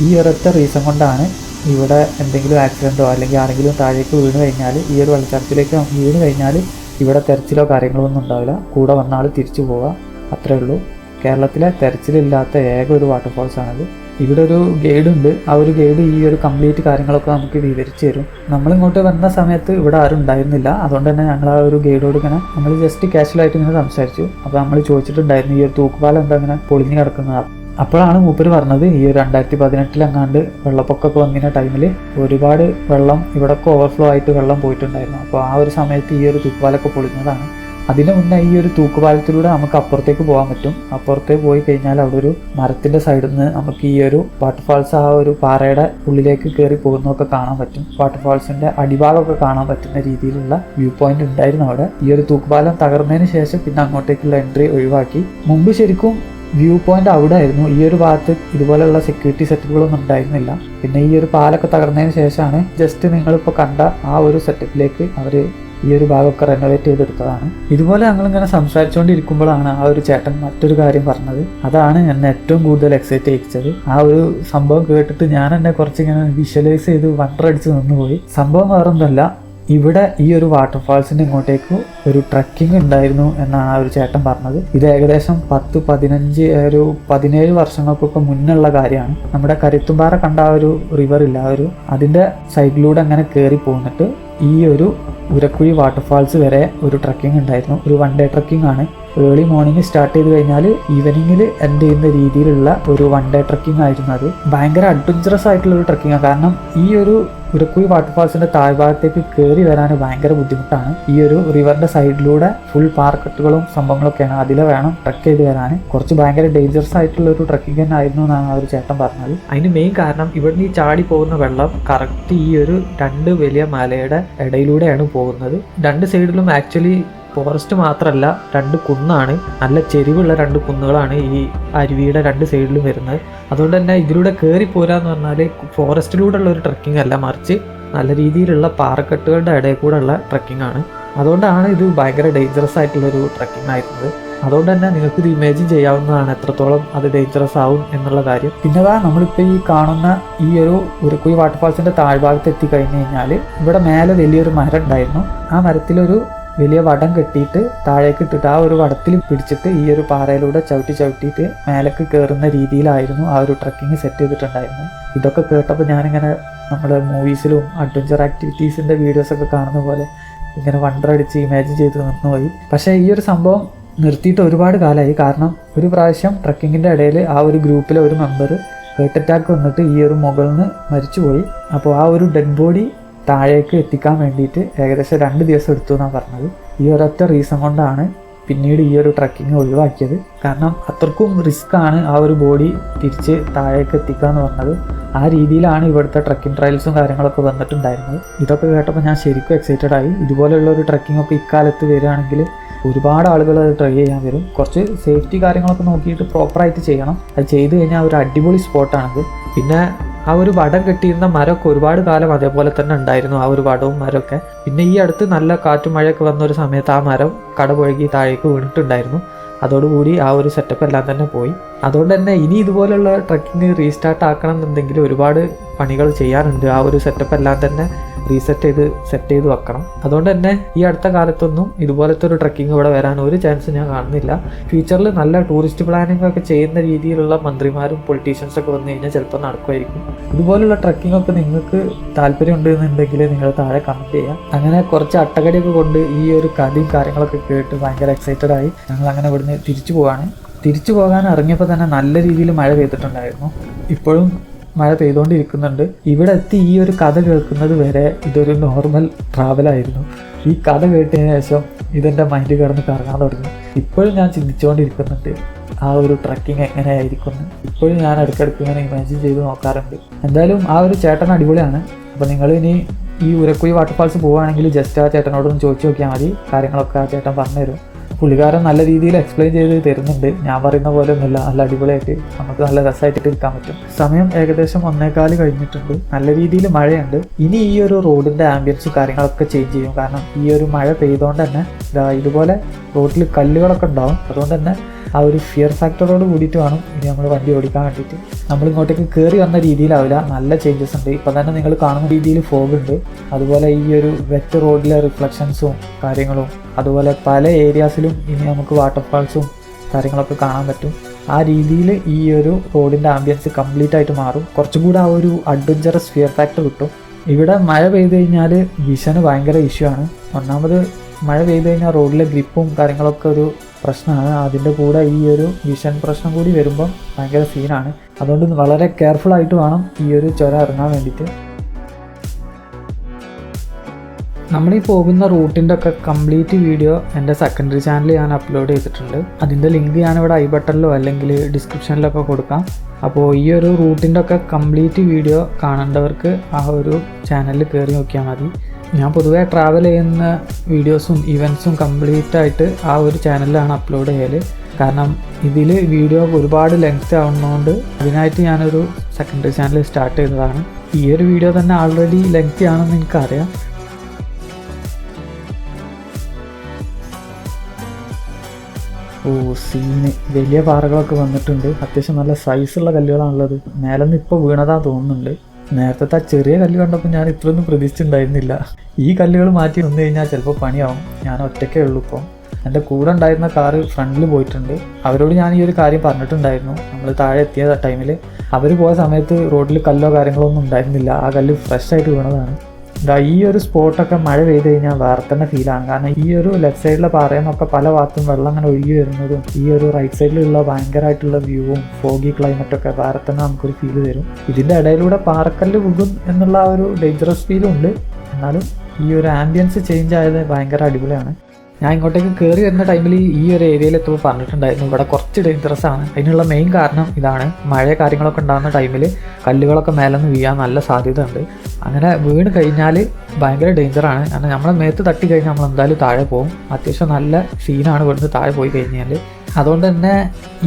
ഈ ഒരൊറ്റ റീസൺ കൊണ്ടാണ് ഇവിടെ എന്തെങ്കിലും ആക്സിഡൻറ്റോ അല്ലെങ്കിൽ ആരെങ്കിലും താഴേക്ക് വീണ് കഴിഞ്ഞാൽ ഈ ഒരു വെള്ളച്ചാട്ടത്തിലേക്ക് വീണ് കഴിഞ്ഞാൽ ഇവിടെ തെരച്ചിലോ കാര്യങ്ങളോ ഒന്നും ഉണ്ടാവില്ല. കൂടെ വന്ന ആൾ തിരിച്ചു പോവുക, അത്രേ ഉള്ളൂ. കേരളത്തിലെ തെരച്ചിലില്ലാത്ത ഏക ഒരു വാട്ടർഫാൾസാണത്. ഇവിടെ ഒരു ഗൈഡ് ഉണ്ട്. ആ ഒരു ഗൈഡ് ഈ ഒരു കംപ്ലീറ്റ് കാര്യങ്ങളൊക്കെ നമുക്ക് വിവരിച്ച് തരും. നമ്മളിങ്ങോട്ട് വന്ന സമയത്ത് ഇവിടെ ആരും ഉണ്ടായിരുന്നില്ല. അതുകൊണ്ട് തന്നെ ഞങ്ങൾ ആ ഒരു ഗൈഡോട് ഇങ്ങനെ നമ്മൾ ജസ്റ്റ് കാഷ്വലായിട്ട് ഇങ്ങനെ സംസാരിച്ചു. അപ്പോൾ നമ്മൾ ചോദിച്ചിട്ടുണ്ടായിരുന്നു ഈ ഒരു തൂക്കുപാലം എന്താ ഇങ്ങനെ പൊളിഞ്ഞു കിടക്കുന്നത്. അപ്പോഴാണ് മൂപ്പര് പറഞ്ഞത് ഈ 2018 വെള്ളപ്പൊക്കമൊക്കെ വന്നിരുന്ന ടൈമിൽ ഒരുപാട് വെള്ളം ഇവിടെയൊക്കെ ഓവർഫ്ലോ ആയിട്ട് വെള്ളം പോയിട്ടുണ്ടായിരുന്നു. അപ്പോൾ ആ ഒരു സമയത്ത് ഈ ഒരു തൂക്കുപാലൊക്കെ പൊളിഞ്ഞതാണ്. അതിന് മുന്നേ ഈ ഒരു തൂക്കുപാലത്തിലൂടെ നമുക്ക് അപ്പുറത്തേക്ക് പോകാൻ പറ്റും. അപ്പുറത്തേക്ക് പോയി കഴിഞ്ഞാൽ അവിടെ ഒരു മരത്തിൻ്റെ സൈഡിൽ നിന്ന് നമുക്ക് ഈ ഒരു വാട്ടർഫാൾസ് ആ ഒരു പാറയുടെ ഉള്ളിലേക്ക് കയറി പോകുന്നതൊക്കെ കാണാൻ പറ്റും. വാട്ടർഫാൾസിൻ്റെ അടിഭാഗമൊക്കെ കാണാൻ പറ്റുന്ന രീതിയിലുള്ള വ്യൂ പോയിന്റ് ഉണ്ടായിരുന്നു അവിടെ. ഈ ഒരു തൂക്കുപാലം തകർന്നതിന് ശേഷം പിന്നെ അങ്ങോട്ടേക്കുള്ള എൻട്രി ഒഴിവാക്കി. മുമ്പ് ശരിക്കും വ്യൂ പോയിന്റ് അവിടെ ആയിരുന്നു. ഈ ഒരു ഭാഗത്ത് ഇതുപോലെയുള്ള സെക്യൂരിറ്റി സെറ്റപ്പുകളൊന്നും ഉണ്ടായിരുന്നില്ല. പിന്നെ ഈ ഒരു പാലൊക്കെ തകർന്നതിന് ശേഷമാണ് ജസ്റ്റ് നിങ്ങളിപ്പോൾ കണ്ട ആ ഒരു സെറ്റപ്പിലേക്ക് അവർ ഈ ഒരു ഭാഗമൊക്കെ റെനോവേറ്റ് ചെയ്തെടുത്തതാണ്. ഇതുപോലെ ഞങ്ങളിങ്ങനെ സംസാരിച്ചുകൊണ്ടിരിക്കുമ്പോഴാണ് ആ ഒരു ചേട്ടൻ മറ്റൊരു കാര്യം പറഞ്ഞത്. അതാണ് എന്നെ ഏറ്റവും കൂടുതൽ എക്സൈറ്റ് ചെയ്യിച്ചത്. ആ ഒരു സംഭവം കേട്ടിട്ട് ഞാൻ എന്നെ കുറച്ചിങ്ങനെ വിഷ്വലൈസ് ചെയ്ത് വണ്ടർ അടിച്ച് നിന്നുപോയി. സംഭവം വേറൊന്നുമല്ല, ഇവിടെ ഈ ഒരു വാട്ടർഫാൾസിൻ്റെ ഇങ്ങോട്ടേക്ക് ഒരു ട്രക്കിംഗ് ഉണ്ടായിരുന്നു എന്നാണ് ആ ഒരു ചേട്ടൻ പറഞ്ഞത്. ഇത് ഏകദേശം 17 വർഷങ്ങൾക്കൊക്കെ മുന്നുള്ള കാര്യമാണ്. നമ്മുടെ കരുത്തുംപാറ കണ്ട ആ ഒരു റിവറില്ല, അതിൻ്റെ സൈഡിലൂടെ അങ്ങനെ കയറി പോന്നിട്ട് ഈ ഒരു ഉരക്കുഴി വാട്ടർഫാൾസ് വരെ ഒരു ട്രക്കിംഗ് ഉണ്ടായിരുന്നു. ഒരു 1 ഡേ ട്രക്കിംഗ് ആണ്. ഏർലി മോർണിംഗ് സ്റ്റാർട്ട് ചെയ്ത് കഴിഞ്ഞാൽ ഈവനിങ്ങിൽ എൻഡ് ചെയ്യുന്ന രീതിയിലുള്ള ഒരു 1 ഡേ ട്രക്കിംഗ് ആയിരുന്നു അത്. ഭയങ്കര അഡ്വഞ്ചറസ് ആയിട്ടുള്ള ഒരു ട്രക്കിംഗാണ്. കാരണം ഈ ഒരു ഉരക്കുഴി വാട്ടർഫാൾസിന്റെ താഴ്ഭാഗത്തേക്ക് കയറി വരാൻ ഭയങ്കര ബുദ്ധിമുട്ടാണ്. ഈ ഒരു റിവറിന്റെ സൈഡിലൂടെ ഫുൾ പാർക്കെട്ടുകളും സംഭവങ്ങളൊക്കെയാണ്, അതിലെ വേണം ട്രക്ക് ചെയ്ത് വരാൻ. കുറച്ച് ഭയങ്കര ഡേഞ്ചറസ് ആയിട്ടുള്ള ഒരു ട്രക്കിംഗ് തന്നെ ആയിരുന്നു എന്നാണ് ആ ഒരു ചേട്ടൻ പറഞ്ഞത്. അതിന് മെയിൻ കാരണം ഇവിടുന്ന് ഈ ചാടി പോകുന്ന വെള്ളം കറക്റ്റ് ഈ ഒരു 2 വലിയ മലയുടെ ഇടയിലൂടെയാണ് പോകുന്നത്. 2 സൈഡിലും ആക്ച്വലി ഫോറസ്റ്റ് മാത്രമല്ല, 2 കുന്നാണ്, നല്ല ചെരിവുള്ള 2 കുന്നുകളാണ് ഈ അരുവിയുടെ 2 സൈഡിലും വരുന്നത്. അതുകൊണ്ട് തന്നെ ഇതിലൂടെ കയറി പോരാന്ന് പറഞ്ഞാൽ ഫോറസ്റ്റിലൂടെ ഉള്ള ഒരു ട്രക്കിംഗ് അല്ല, മറിച്ച് നല്ല രീതിയിലുള്ള പാറക്കെട്ടുകളുടെ ഇടയിൽ കൂടെ ഉള്ള ട്രക്കിംഗ് ആണ്. അതുകൊണ്ടാണ് ഇത് ഭയങ്കര ഡേഞ്ചറസ് ആയിട്ടുള്ളൊരു ട്രക്കിംഗ് ആയിരുന്നത്. അതുകൊണ്ട് തന്നെ നിങ്ങൾക്ക് ഇത് ഇമാജിൻ ചെയ്യാവുന്നതാണ് എത്രത്തോളം അത് ഡേഞ്ചറസ് ആവും എന്നുള്ള കാര്യം. പിന്നെ നമ്മളിപ്പോൾ ഈ കാണുന്ന ഈ ഒരു ഉരക്കുഴി വാട്ടർഫാൾസിൻ്റെ താഴ്ഭാഗത്ത് എത്തിക്കഴിഞ്ഞ് കഴിഞ്ഞാൽ ഇവിടെ മേലെ വലിയൊരു മരം ഉണ്ടായിരുന്നു. ആ മരത്തിലൊരു വലിയ വടം കെട്ടിയിട്ട് താഴേക്ക് ഇട്ടിട്ട് ആ ഒരു വടത്തിൽ പിടിച്ചിട്ട് ഈ ഒരു പാറയിലൂടെ ചവിട്ടിയിട്ട് മേലേക്ക് കയറുന്ന രീതിയിലായിരുന്നു ആ ഒരു ട്രക്കിംഗ് സെറ്റ് ചെയ്തിട്ടുണ്ടായിരുന്നത്. ഇതൊക്കെ കേട്ടപ്പോൾ ഞാനിങ്ങനെ നമ്മുടെ മൂവീസിലും അഡ്വഞ്ചർ ആക്ടിവിറ്റീസിൻ്റെ വീഡിയോസൊക്കെ കാണുന്ന പോലെ ഇങ്ങനെ വണ്ടറടിച്ച് ഇമാജിൻ ചെയ്ത് നിന്നുപോയി. പക്ഷേ ഈ ഒരു സംഭവം നിർത്തിയിട്ട് ഒരുപാട് കാലമായി. കാരണം ഒരു പ്രാവശ്യം ട്രക്കിങ്ങിൻ്റെ ഇടയിൽ ആ ഒരു ഗ്രൂപ്പിലെ ഒരു മെമ്പർ ഹേർട്ട് അറ്റാക്ക് വന്നിട്ട് ഈ ഒരു മുകളിൽ നിന്ന് മരിച്ചുപോയി. അപ്പോൾ ആ ഒരു ഡെഡ് ബോഡി താഴേക്ക് എത്തിക്കാൻ വേണ്ടിയിട്ട് ഏകദേശം 2 ദിവസം എടുത്തു എന്നാണ് പറഞ്ഞത്. ഈ ഒരൊറ്റ റീസൺ കൊണ്ടാണ് പിന്നീട് ഈ ഒരു ട്രക്കിംഗ് ഒഴിവാക്കിയത്. കാരണം അത്രക്കും റിസ്ക് ആണ് ആ ഒരു ബോഡി തിരിച്ച് താഴേക്ക് എത്തിക്കുക എന്ന് പറഞ്ഞത്. ആ രീതിയിലാണ് ഇവിടുത്തെ ട്രക്കിംഗ് ട്രയൽസും കാര്യങ്ങളൊക്കെ വന്നിട്ടുണ്ടായിരുന്നത്. ഇതൊക്കെ കേട്ടപ്പോൾ ഞാൻ ശരിക്കും എക്സൈറ്റഡ് ആയി. ഇതുപോലെയുള്ള ഒരു ട്രക്കിംഗ് ഒക്കെ ഇക്കാലത്ത് വരികയാണെങ്കിൽ ഒരുപാട് ആളുകൾ അത് ട്രൈ ചെയ്യാൻ വരും. കുറച്ച് സേഫ്റ്റി കാര്യങ്ങളൊക്കെ നോക്കിയിട്ട് പ്രോപ്പറായിട്ട് ചെയ്യണം. അത് ചെയ്ത് കഴിഞ്ഞാൽ ഒരു അടിപൊളി സ്പോട്ടാണത്. പിന്നെ ആ ഒരു വടം കെട്ടിയിരുന്ന മരമൊക്കെ ഒരുപാട് കാലം അതേപോലെ തന്നെ ഉണ്ടായിരുന്നു, ആ ഒരു വടവും മരമൊക്കെ. പിന്നെ ഈ അടുത്ത് നല്ല കാറ്റും മഴയൊക്കെ വന്ന ഒരു സമയത്ത് ആ മരം കടപുഴകി താഴേക്ക് വീണിട്ടുണ്ടായിരുന്നു. അതോടുകൂടി ആ ഒരു സെറ്റപ്പ് എല്ലാം തന്നെ പോയി. അതുകൊണ്ട് തന്നെ ഇനി ഇതുപോലുള്ള ട്രക്കിംഗ് റീസ്റ്റാർട്ട് ആക്കണം എന്നുണ്ടെങ്കിൽ ഒരുപാട് പണികൾ ചെയ്യാനുണ്ട്. ആ ഒരു സെറ്റപ്പ് എല്ലാം തന്നെ സെറ്റ് ചെയ്ത് വെക്കണം. അതുകൊണ്ട് തന്നെ ഈ അടുത്ത കാലത്തൊന്നും ഇതുപോലത്തെ ഒരു ട്രക്കിംഗ് ഇവിടെ വരാൻ ഒരു ചാൻസ് ഞാൻ കാണുന്നില്ല. ഫ്യൂച്ചറിൽ നല്ല ടൂറിസ്റ്റ് പ്ലാനിംഗ് ഒക്കെ ചെയ്യുന്ന രീതിയിലുള്ള മന്ത്രിമാരും പൊളിറ്റീഷ്യൻസൊക്കെ വന്നു കഴിഞ്ഞാൽ ചിലപ്പോൾ നടക്കുമായിരിക്കും. ഇതുപോലുള്ള ട്രക്കിംഗ് ഒക്കെ നിങ്ങൾക്ക് താല്പര്യം ഉണ്ടെന്നുണ്ടെങ്കിൽ നിങ്ങൾ താഴെ കമൻറ്റ് ചെയ്യാം. അങ്ങനെ കുറച്ച് അട്ടകടിയൊക്കെ കൊണ്ട് ഈ ഒരു കഥയും കാര്യങ്ങളൊക്കെ കേട്ട് ഭയങ്കര എക്സൈറ്റഡ് ആയി ഞങ്ങൾ അങ്ങനെ ഇവിടുന്ന് തിരിച്ചു പോകാൻ ഇറങ്ങിയപ്പോൾ തന്നെ നല്ല രീതിയിൽ മഴ പെയ്തിട്ടുണ്ടായിരുന്നു. ഇപ്പോഴും മഴ പെയ്തുകൊണ്ടിരിക്കുന്നുണ്ട്. ഇവിടെ എത്തി ഈ ഒരു കഥ കേൾക്കുന്നത് വരെ ഇതൊരു നോർമൽ ട്രാവലായിരുന്നു. ഈ കഥ കേട്ടതിന് ശേഷം ഇതെൻ്റെ മൈൻഡ് കിടന്ന് കറങ്ങാൻ തുടങ്ങി. ഇപ്പോഴും ഞാൻ ചിന്തിച്ചുകൊണ്ടിരിക്കുന്നുണ്ട് ആ ഒരു ട്രക്കിംഗ് എങ്ങനെയായിരിക്കും. ഇപ്പോഴും ഞാൻ ഇടയ്ക്കിടയ്ക്ക് ഇങ്ങനെ ഇമാജിൻ ചെയ്ത് നോക്കാറുണ്ട്. എന്തായാലും ആ ഒരു ചേട്ടൻ അടിപൊളിയാണ്. അപ്പോൾ നിങ്ങൾ ഇനി ഈ ഉരക്കുഴി വാട്ടർഫാൾസ് പോവുകയാണെങ്കിൽ ജസ്റ്റ് ആ ചേട്ടനോടൊന്ന് ചോദിച്ചു നോക്കിയാൽ മതി. കാര്യങ്ങളൊക്കെ ആ ചേട്ടൻ പറഞ്ഞുതരും. പുള്ളിക്കാരൻ നല്ല രീതിയിൽ എക്സ്പ്ലെയിൻ ചെയ്ത് തരുന്നുണ്ട്. ഞാൻ പറയുന്ന പോലെ ഒന്നുമില്ല, നല്ല അടിപൊളിയായിട്ട് നമുക്ക് നല്ല രസമായിട്ട് ഇരിക്കാൻ പറ്റും. സമയം ഏകദേശം 1:15 കഴിഞ്ഞിട്ടുണ്ട്. നല്ല രീതിയിൽ മഴയുണ്ട്. ഇനി ഈ ഒരു റോഡിൻ്റെ ആംബിയൻസും കാര്യങ്ങളൊക്കെ ചേഞ്ച് ചെയ്യും. കാരണം ഈ ഒരു മഴ പെയ്തുകൊണ്ട് തന്നെ ഇതുപോലെ റോഡിൽ കല്ലുകളൊക്കെ ഉണ്ടാവും. അതുകൊണ്ട് തന്നെ ആ ഒരു ഫിയർ ഫാക്ടറോട് കൂടിയിട്ട് വേണം ഇനി നമ്മൾ വണ്ടി ഓടിക്കാൻ വേണ്ടിയിട്ട്. നമ്മളിങ്ങോട്ടേക്ക് കയറി വന്ന രീതിയിലാവില്ല, നല്ല ചേഞ്ചസ് ഉണ്ട്. ഇപ്പം തന്നെ നിങ്ങൾ കാണുന്ന രീതിയിൽ ഫോഗ് ഉണ്ട്. അതുപോലെ ഈ ഒരു വെറ്റ് റോഡിലെ റിഫ്ലക്ഷൻസും കാര്യങ്ങളും, അതുപോലെ പല ഏരിയാസിലും ഇനി നമുക്ക് വാട്ടർഫാൾസും കാര്യങ്ങളൊക്കെ കാണാൻ പറ്റും. ആ രീതിയിൽ ഈ ഒരു റോഡിൻ്റെ ആംബിയൻസ് കംപ്ലീറ്റ് ആയിട്ട് മാറും. കുറച്ചും കൂടെ ആ ഒരു അഡ്വഞ്ചറസ് ഫിയർ ഫാക്ടർ കിട്ടും. ഇവിടെ മഴ പെയ്ത് കഴിഞ്ഞാൽ വിഷന് ഭയങ്കര ഇഷ്യൂ ആണ്. ഒന്നാമത് മഴ പെയ്ത് കഴിഞ്ഞാൽ റോഡിലെ ഗ്രിപ്പും കാര്യങ്ങളൊക്കെ ഒരു പ്രശ്നമാണ്. അതിൻ്റെ കൂടെ ഈ ഒരു വിഷൻ പ്രശ്നം കൂടി വരുമ്പം ഭയങ്കര സീനാണ്. അതുകൊണ്ട് വളരെ കെയർഫുൾ ആയിട്ട് വേണം ഈ ഒരു ചുരം ഇറങ്ങാൻ വേണ്ടിയിട്ട്. നമ്മൾ ഈ പോകുന്ന റൂട്ടിൻ്റെ ഒക്കെ കംപ്ലീറ്റ് വീഡിയോ എൻ്റെ സെക്കൻഡറി ചാനലിൽ ഞാൻ അപ്ലോഡ് ചെയ്തിട്ടുണ്ട്. അതിൻ്റെ ലിങ്ക് ഞാനിവിടെ ഐ ബട്ടണിലോ അല്ലെങ്കിൽ ഡിസ്ക്രിപ്ഷനിലൊക്കെ കൊടുക്കാം. അപ്പോൾ ഈ ഒരു റൂട്ടിൻ്റെ ഒക്കെ കംപ്ലീറ്റ് വീഡിയോ കാണേണ്ടവർക്ക് ആ ഒരു ചാനലിൽ കയറി നോക്കിയാൽ മതി. ഞാൻ പൊതുവേ ട്രാവൽ ചെയ്യുന്ന വീഡിയോസും ഇവൻറ്റ്സും കംപ്ലീറ്റ് ആയിട്ട് ആ ഒരു ചാനലിലാണ് അപ്ലോഡ് ചെയ്യൽ. കാരണം ഇതിൽ വീഡിയോ ഒരുപാട് ലെങ്ത് ആവുന്നതുകൊണ്ട് അതിനായിട്ട് ഞാനൊരു സെക്കൻഡറി ചാനൽ സ്റ്റാർട്ട് ചെയ്തതാണ്. ഈ ഒരു വീഡിയോ തന്നെ ആൾറെഡി ലെങ്തി ആണെന്ന് എനിക്കറിയാം. സീന് വലിയ പാറകളൊക്കെ വന്നിട്ടുണ്ട്. അത്യാവശ്യം നല്ല സൈസുള്ള കല്ലുകളാണുള്ളത്. മേലെന്ന് ഇപ്പോൾ വീണതാ തോന്നുന്നുണ്ട്. നേരത്തെ ആ ചെറിയ കല്ല് കണ്ടപ്പോൾ ഞാൻ ഇത്രയൊന്നും പ്രതീക്ഷിച്ചിട്ടുണ്ടായിരുന്നില്ല. ഈ കല്ലുകൾ മാറ്റി വന്നു കഴിഞ്ഞാൽ ചിലപ്പോൾ പണിയാവും. ഞാൻ ഒറ്റയ്ക്കേ ഉള്ളൂ ഇപ്പം. എൻ്റെ കൂടെ ഉണ്ടായിരുന്ന കാറ് ഫ്രണ്ടിൽ പോയിട്ടുണ്ട്. അവരോട് ഞാൻ ഈ ഒരു കാര്യം പറഞ്ഞിട്ടുണ്ടായിരുന്നു. നമ്മൾ താഴെ എത്തിയ ടൈമിൽ അവർ പോയ സമയത്ത് റോഡിൽ കല്ലോ കാര്യങ്ങളോ ഒന്നും ഉണ്ടായിരുന്നില്ല. ആ കല്ല് ഫ്രഷ് ആയിട്ട് വീണതാണ്. ഈ ഒരു സ്പോട്ടൊക്കെ മഴ പെയ്ത് കഴിഞ്ഞാൽ വേറെ തന്നെ ഫീലാണ്. കാരണം ഈ ഒരു ലെഫ്റ്റ് സൈഡിലെ പാറയെന്നൊക്കെ പല ഭാഗത്തും വെള്ളം അങ്ങനെ ഒഴുകി വരുന്നതും ഈ ഒരു റൈറ്റ് സൈഡിലുള്ള ഭയങ്കരമായിട്ടുള്ള വ്യൂവും ഫോഗി ക്ലൈമറ്റൊക്കെ വേറെ തന്നെ നമുക്കൊരു ഫീല് തരും. ഇതിൻ്റെ ഇടയിലൂടെ പാറക്കല്ല് വീകും എന്നുള്ള ആ ഒരു ഡേഞ്ചറസ് ഫീലും ഉണ്ട്. എന്നാലും ഈ ഒരു ആംബിയൻസ് ചേഞ്ച് ആയത് ഭയങ്കര അടിപൊളിയാണ്. ഞാൻ ഇങ്ങോട്ടേക്ക് കയറി വരുന്ന ടൈമിൽ ഈ ഒരു ഏരിയയിലെത്തുമ്പോൾ പറഞ്ഞിട്ടുണ്ടായിരുന്നു ഇവിടെ കുറച്ച് ഡേഞ്ചറസ് ആണ്. അതിനുള്ള മെയിൻ കാരണം ഇതാണ്. മഴ കാര്യങ്ങളൊക്കെ ഉണ്ടാകുന്ന ടൈമിൽ കല്ലുകളൊക്കെ മേലെ നിന്ന് വീഴാൻ നല്ല സാധ്യത ഉണ്ട്. അങ്ങനെ വീണ് കഴിഞ്ഞാൽ ഭയങ്കര ഡേഞ്ചറാണ്. കാരണം നമ്മളെ മേത്ത് തട്ടി കഴിഞ്ഞാൽ നമ്മൾ എന്തായാലും താഴെ പോകും. അത്യാവശ്യം നല്ല സീനാണ് ഇവിടുന്ന് താഴെ പോയി കഴിഞ്ഞാൽ. അതുകൊണ്ട് തന്നെ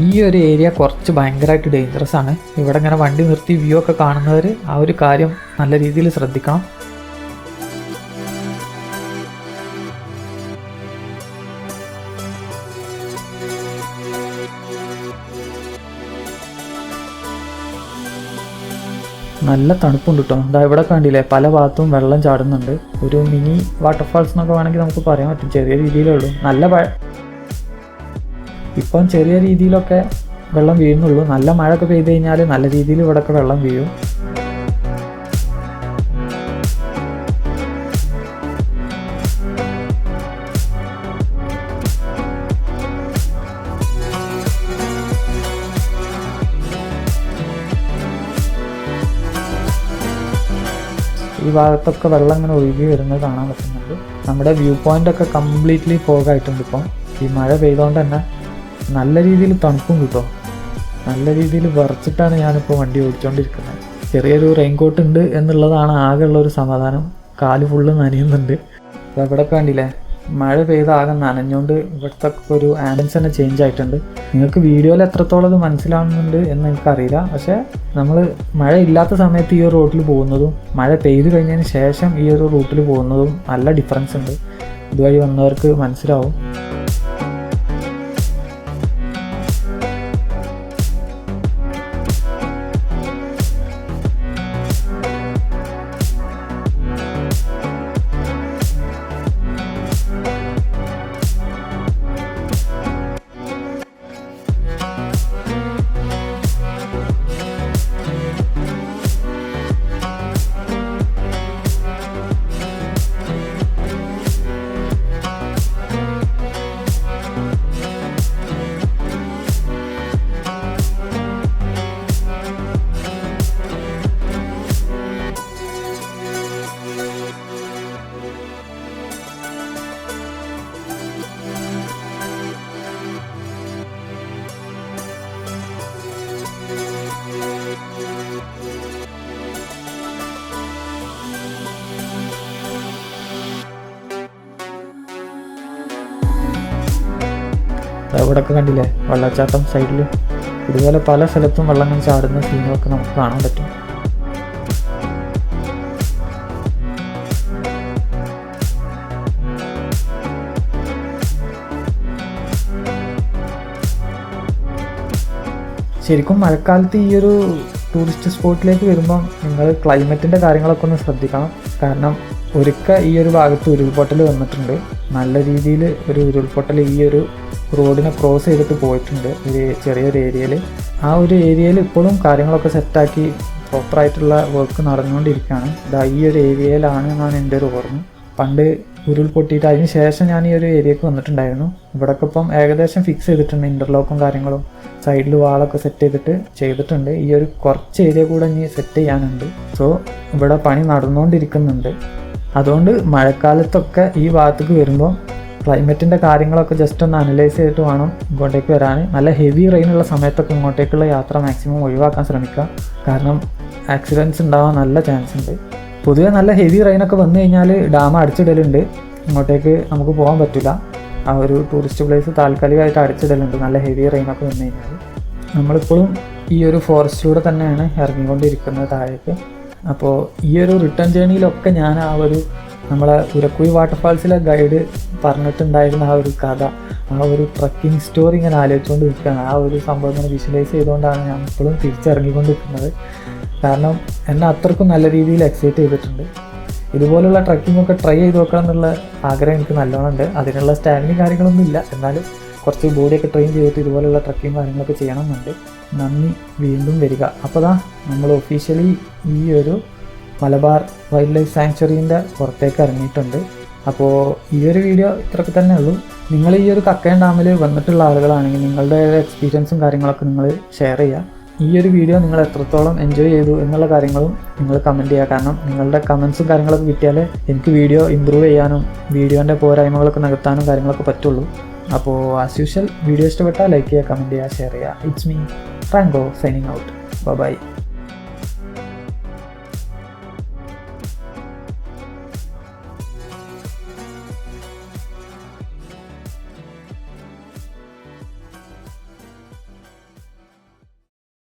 ഈ ഒരു ഏരിയ കുറച്ച് ഭയങ്കരമായിട്ട് ഡേഞ്ചറസ് ആണ്. ഇവിടെ ഇങ്ങനെ വണ്ടി നിർത്തി വ്യൂ ഒക്കെ കാണുന്നവർ ആ ഒരു കാര്യം നല്ല രീതിയിൽ ശ്രദ്ധിക്കണം. നല്ല തണുപ്പുണ്ട് കേട്ടോ. എന്താ ഇവിടെ കണ്ടില്ലേ, പല ഭാഗത്തും വെള്ളം ചാടുന്നുണ്ട്. ഒരു മിനി വാട്ടർഫാൾസ് എന്നൊക്കെ വേണമെങ്കിൽ നമുക്ക് പറയാൻ പറ്റും. ചെറിയ രീതിയിലേ ഉള്ളൂ. ഇപ്പം ചെറിയ രീതിയിലൊക്കെ വെള്ളം വീഴുന്നുള്ളൂ. നല്ല മഴയൊക്കെ പെയ്ത് കഴിഞ്ഞാൽ നല്ല രീതിയിൽ ഇവിടെയൊക്കെ വെള്ളം വീഴും. ഈ ഭാഗത്തൊക്കെ വെള്ളം ഇങ്ങനെ ഒഴുകി വരുന്നത് കാണാൻ പറ്റുന്നുണ്ട്. നമ്മുടെ വ്യൂ പോയിൻ്റൊക്കെ കംപ്ലീറ്റ്ലി ഫോഗായിട്ടുണ്ട്. ഇപ്പം ഈ മഴ പെയ്തുകൊണ്ട് തന്നെ നല്ല രീതിയിൽ തണുപ്പും കിട്ടും. നല്ല രീതിയിൽ വിറച്ചിട്ടാണ് ഞാനിപ്പോൾ വണ്ടി ഓടിച്ചുകൊണ്ടിരിക്കുന്നത്. ചെറിയൊരു റെയിൻകോട്ട് ഉണ്ട് എന്നുള്ളതാണ് ആകെയുള്ളൊരു സമാധാനം. കാല് ഫുള്ള് നനയുന്നുണ്ട്. അപ്പോൾ ഇവിടെ കണ്ടില്ലേ, മഴ പെയ്ത് ആകെ നനഞ്ഞുകൊണ്ട് ഇവിടുത്തെ ഒരു ആംബിയൻസ് തന്നെ ചേഞ്ച് ആയിട്ടുണ്ട്. നിങ്ങൾക്ക് വീഡിയോയിൽ എത്രത്തോളം ഇത് മനസ്സിലാവുന്നുണ്ട് എന്ന് എനിക്കറിയില്ല. പക്ഷേ നമ്മൾ മഴ ഇല്ലാത്ത സമയത്ത് ഈ ഒരു റൂട്ടിൽ പോകുന്നതും മഴ പെയ്ത് കഴിഞ്ഞതിന് ശേഷം ഈ ഒരു റൂട്ടിൽ പോകുന്നതും നല്ല ഡിഫറൻസ് ഉണ്ട്. ഇതുവഴി വന്നവർക്ക് മനസ്സിലാവും. ഇവിടെയൊക്കെ കണ്ടില്ലേ വെള്ളച്ചാട്ടം സൈഡിൽ. ഇതുപോലെ പല സ്ഥലത്തും വെള്ളം ഇങ്ങനെ ചാടുന്ന സീനുകളൊക്കെ നമുക്ക് കാണാൻ പറ്റും. ശരിക്കും മഴക്കാലത്ത് ഈ ഒരു ടൂറിസ്റ്റ് സ്പോട്ടിലേക്ക് വരുമ്പം നിങ്ങൾ ക്ലൈമറ്റിൻ്റെ കാര്യങ്ങളൊക്കെ ഒന്ന് ശ്രദ്ധിക്കണം. കാരണം ഒരിക്കൽ ഈ ഒരു ഭാഗത്ത് ഉരുൾപൊട്ടൽ വന്നിട്ടുണ്ട്. നല്ല രീതിയിൽ ഒരു ഉരുൾപൊട്ടൽ ഈ ഒരു റോഡിനെ ക്രോസ് ചെയ്തിട്ട് പോയിട്ടുണ്ട് ഒരു ചെറിയൊരു ഏരിയയിൽ. ആ ഒരു ഏരിയയിൽ ഇപ്പോഴും കാര്യങ്ങളൊക്കെ സെറ്റാക്കി പ്രോപ്പറായിട്ടുള്ള വർക്ക് നടന്നുകൊണ്ടിരിക്കുകയാണ്. ഈ ഒരു ഏരിയയിലാണ് എന്നാണ് എൻ്റെ ഒരു ഓർമ്മ. പണ്ട് ഉരുൾപൊട്ടിയിട്ട് അതിന് ശേഷം ഞാൻ ഈ ഒരു ഏരിയക്ക് വന്നിട്ടുണ്ടായിരുന്നു. ഇവിടെയൊക്കെ ഇപ്പം ഏകദേശം ഫിക്സ് ചെയ്തിട്ടുണ്ട്. ഇൻ്റർലോക്കും കാര്യങ്ങളും സൈഡിൽ വാളൊക്കെ സെറ്റ് ചെയ്തിട്ടുണ്ട്. ഈ ഒരു കുറച്ച് ഏരിയ കൂടെ ഇനി സെറ്റ് ചെയ്യാനുണ്ട്. സോ ഇവിടെ പണി നടന്നുകൊണ്ടിരിക്കുന്നുണ്ട്. അതുകൊണ്ട് മഴക്കാലത്തൊക്കെ ഈ ഭാഗത്തേക്ക് വരുമ്പോൾ ക്ലൈമറ്റിൻ്റെ കാര്യങ്ങളൊക്കെ ജസ്റ്റ് ഒന്ന് അനലൈസ് ചെയ്തിട്ട് വേണം ഇങ്ങോട്ടേക്ക് വരാൻ. നല്ല ഹെവി റെയിനുള്ള സമയത്തൊക്കെ ഇങ്ങോട്ടേക്കുള്ള യാത്ര മാക്സിമം ഒഴിവാക്കാൻ ശ്രമിക്കുക. കാരണം ആക്സിഡൻറ്റ്സ് ഉണ്ടാവാൻ നല്ല ചാൻസ് ഉണ്ട്. പൊതുവേ നല്ല ഹെവി റെയിനൊക്കെ വന്നു കഴിഞ്ഞാൽ ഡാം അടച്ചിടലുണ്ട്. ഇങ്ങോട്ടേക്ക് നമുക്ക് പോകാൻ പറ്റില്ല. ആ ഒരു ടൂറിസ്റ്റ് പ്ലേസ് താൽക്കാലികമായിട്ട് അടച്ചിടലുണ്ട് നല്ല ഹെവി റെയിനൊക്കെ വന്നു കഴിഞ്ഞാൽ. നമ്മളിപ്പോഴും ഈ ഒരു ഫോറസ്റ്റിലൂടെ തന്നെയാണ് ഇറങ്ങിക്കൊണ്ടിരിക്കുന്നത് താഴേക്ക്. അപ്പോൾ ഈ ഒരു റിട്ടേൺ ജേണിയിലൊക്കെ ഞാൻ ആ ഒരു നമ്മളെ ഉരക്കുഴി വാട്ടർഫാൾസിലെ ഗൈഡ് പറഞ്ഞിട്ടുണ്ടായിരുന്ന ആ ഒരു കഥ, ആ ഒരു ട്രക്കിംഗ് സ്റ്റോറി ഇങ്ങനെ ആലോചിച്ചുകൊണ്ട് നിൽക്കുകയാണ്. ആ ഒരു സംഭവം ഇങ്ങനെ വിഷ്വലൈസ് ചെയ്തുകൊണ്ടാണ് ഞാൻ ഇപ്പോഴും തിരിച്ചിറങ്ങിക്കൊണ്ടിരിക്കുന്നത്. കാരണം എന്നെ അത്രക്കും നല്ല രീതിയിൽ എക്സൈറ്റ് ചെയ്തിട്ടുണ്ട്. ഇതുപോലുള്ള ട്രക്കിംഗ് ഒക്കെ ട്രൈ ചെയ്ത് നോക്കണം എന്നുള്ള ആഗ്രഹം എനിക്ക് നല്ലോണം ഉണ്ട്. അതിനുള്ള സ്റ്റാമിനയും കാര്യങ്ങളൊന്നും ഇല്ല, എന്നാലും കുറച്ച് ബോഡിയൊക്കെ ട്രെയിൻ ചെയ്തിട്ട് ഇതുപോലുള്ള ട്രക്കിംഗ് കാര്യങ്ങളൊക്കെ ചെയ്യണമെന്നുണ്ട്. നന്ദി, വീണ്ടും വരിക. അപ്പോൾ നമ്മൾ ഒഫീഷ്യലി ഈ ഒരു മലബാർ വൈൽഡ് ലൈഫ് സാങ്ച്വറീൻ്റെ പുറത്തേക്ക് ഇറങ്ങിയിട്ടുണ്ട്. അപ്പോൾ ഈ ഒരു വീഡിയോ ഇത്രയൊക്കെ തന്നെ ഉള്ളൂ. നിങ്ങൾ ഈ ഒരു കക്കയം ഡാമിൽ വന്നിട്ടുള്ള ആളുകളാണെങ്കിൽ നിങ്ങളുടെ എക്സ്പീരിയൻസും കാര്യങ്ങളൊക്കെ നിങ്ങൾ ഷെയർ ചെയ്യുക. ഈ ഒരു വീഡിയോ നിങ്ങൾ എത്രത്തോളം എൻജോയ് ചെയ്തു എന്നുള്ള കാര്യങ്ങളും നിങ്ങൾ കമൻറ്റ് ചെയ്യുക. കാരണം നിങ്ങളുടെ കമൻസും കാര്യങ്ങളൊക്കെ കിട്ടിയാലേ എനിക്ക് വീഡിയോ ഇമ്പ്രൂവ് ചെയ്യാനും വീഡിയോൻ്റെ പോരായ്മകളൊക്കെ നികത്താനും കാര്യങ്ങളൊക്കെ പറ്റുള്ളൂ. അപ്പോൾ ആസ് യൂഷ്വൽ വീഡിയോ ഇഷ്ടപ്പെട്ടാൽ ലൈക്ക് ചെയ്യുക, കമൻറ്റ് ചെയ്യുക, ഷെയർ ചെയ്യുക. It's me Franco signing out. By.